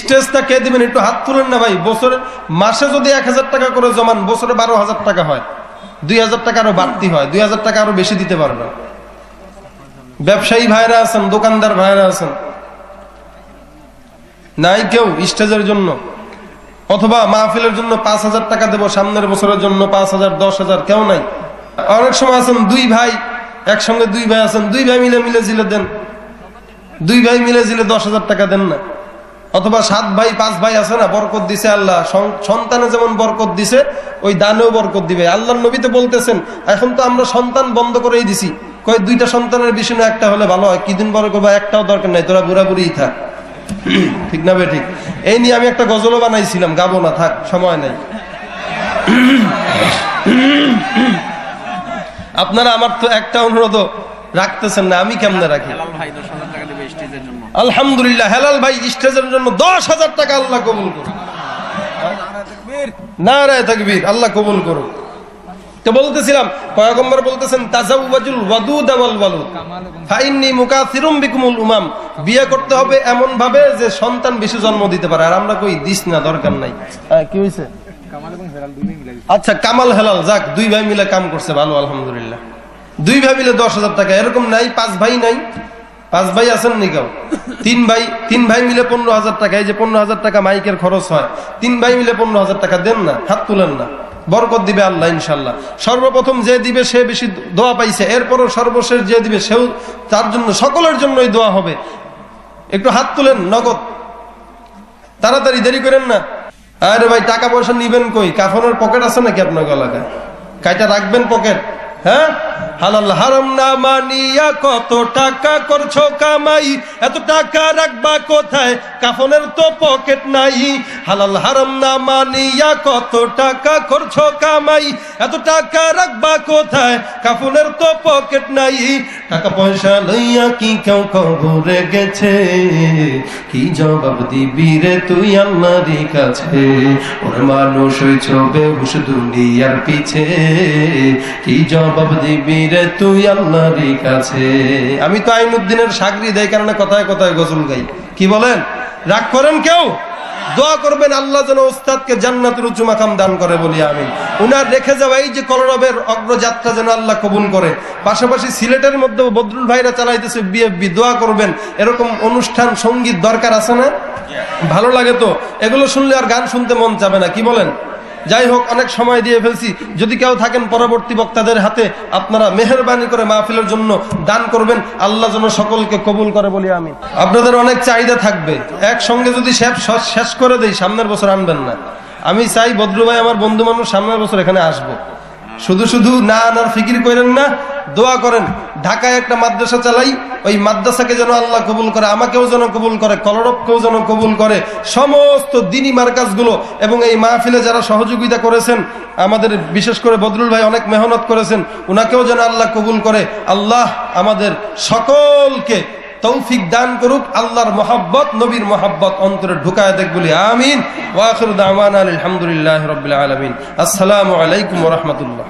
স্টেজটা কে দিবেন? একটু হাত তুলেন না ভাই। বছরে, মাসে যদি 1,000 টাকা করে জমান, বছরে 12,000 টাকা হয়, 2,000 টাকা আরো বাড়তি হয়, 2,000 টাকা আরো বেশি দিতে পারবে। ব্যবসায়ী ভাইরা আছেন, দোকানদার ভাইরা আছেন, নাই কেউ স্টেজের জন্য অথবা মাহফিলের জন্য 5,000 টাকা দেবো সামনের বছরের জন্য, 5,000, 10,000, কেউ নাই। অনেক সময় আছেন 2 ভাই, একসঙ্গে 2 ভাই আছেন, 2 ভাই মিলে জিলে দেন, 2 ভাই মিলে জিলে 10,000 টাকা দেন না। অথবা 7 ভাই, 5 ভাই আছে না, বরকত দিছে আল্লাহ, সন্তানে যেমন বরকত দিছে ওই দানেও বরকত দিবে। আল্লাহর নবী তো বলতেছেন, এখন তো আমরা সন্তান বন্ধ করেই দিছি, কয় 2টা সন্তানের বিষয় একটা হলে ভালো হয়, কি দিন পরে করবা, একটাও দরকার নাই, তোরা বুড়া বুড়িই থাক। ঠিক না বে ঠিক? এই নিয়ে আমি একটা গজলও বানাইছিলাম, গাবো না, থাক, সময় নাই। আপনারা আমার তো একটা অনুরোধ রাখতেছেন না, আমি কেমনে রাখি? আলহামদুলিল্লাহ, হেলাল ভাই স্টেজের জন্য 10,000 টাকা, আল্লাহ কবুল করুন। নারায়ে তাকবীর, আল্লাহ কবুল করুন। তো বলতেছিলাম, পয়গম্বর বলতেছেন, তাজাওয়াজুল ওয়াদুদ ওয়াল ওয়ালুদ ফাইন্নী মুকাসিরুম বিকুমুল উমাম। বিয়ে করতে হবে এমন ভাবে যে সন্তান বেশি জন্ম দিতে পারে। আর আমরা কই দিস না, দরকার নাই। কি হইছে? আচ্ছা, কামাল হেলাল, যাক 2 ভাই মিলে কাম করছে, ভালো, আলহামদুলিল্লাহ। 2 ভাই মিলে 10,000 টাকা, এরকম নাই? 5 ভাই নাই? 5 ভাই আছেন নি কেউ? 3 ভাই মিলে 15,000 টাকা। এই যে 15,000 টাকা মাইকের খরচ হয়, 3 ভাই মিলে 15,000 টাকা দেন না, হাত তুলেন না, বরকত দিবে আল্লাহ ইনশাল্লাহ। সর্বপ্রথম যে দিবে সে বেশি দোয়া পাইছে, এরপরও সর্বশেষ যে দিবে সেও, তার জন্য, সকলের জন্যই দোয়া হবে। একটু হাত তুলেন নগদ, তাড়াতাড়ি, দেরি করেন না। আরে ভাই, টাকা পয়সা নিবেন কই? কাফনের পকেট আছে নাকি আপনার গলায়? কাইটা রাখবেন পকেট? হ্যাঁ, হালাল হারাম না মানিয়া কত টাকা করছো কামাই, এত টাকা রাখবা কোথায়? কাফনের তো পকেট নাই। হালাল হারাম না মানিয়া কত টাকা করছো কামাই, এত টাকা রাখবা কোথায়? কাফনের তো পকেট নাই। টাকা পয়সা লইয়া কি কেউ কবরে গেছে? কি জবাব দিবি রে তুই আল্লাহর কাছে? ওরে মানুষ হইছো বেহুশ দুনিয়ার পিছে, কি জবাব দিবি রে তুই আল্লাহর কাছে? আমি তো আইনুদ্দিনের সাগরিদ, এই কারণে কথায় কথায় গজল গাই। কি বলেন? রাগ করেন কেউ? দোয়া করবেন আল্লাহ যেন ওস্তাদকে জান্নাতের উঁচু মাকাম দান করে, বলি আমিন। উনার রেখে যাওয়া এই যে কলরবের অগ্রযাত্রা যেন আল্লাহ কবুল করে। পাশাপাশি সিলেটের মধ্যে বদরুল ভাইরা চালাইতেছে বিএফবি, দোয়া করবেন। এরকম অনুষ্ঠান, সঙ্গীত দরকার আছে না? ভালো লাগে তো, এগুলো শুনলে আর গান শুনতে মন চাবে না। কি বলেন? যাই হোক, অনেক সময় দিয়ে ফেলছি। যদি কেউ থাকেন পরবর্তী বক্তাদের হাতে, আপনারা মেহেরবানি করে মাহফিলের জন্য দান করবেন, আল্লাহ যেন সকলকে কবুল করে, বলি আমি। আপনাদের অনেক চাহিদা থাকবে, একসঙ্গে যদি শেষ করে দেই, সামনের বছর আনবেন না। আমি চাই বদরু ভাই আমার বন্ধু মানুষ, সামনের বছর এখানে আসবো। শুধু শুধু না আনার ফিকির করেন না, দোয়া করেন। ঢাকায় একটা মাদ্রাসা চালাই, ওই মাদ্রাসাকে যেন আল্লাহ কবুল করে, আমাকেও যেন কবুল করে, কলরবকেও যেন কবুল করে, সমস্ত দিনী মার্কাজগুলো এবং এই মাহফিলে যারা সহযোগিতা করেছেন, আমাদের বিশেষ করে বদরুল ভাই অনেক মেহনত করেছেন, উনাকেও যেন আল্লাহ কবুল করে। আল্লাহ আমাদের সকলকে তৌফিক দান করুক, আল্লাহর মহব্বত নবীর মহব্বত অন্তরে ঢুকায় দেখ বলি আমিন। ওয়া আখিরু দাওয়ানা আলহামদুলিল্লাহি রাব্বিল আলামিন। আসসালামু আলাইকুম ওয়া রাহমাতুল্লাহ।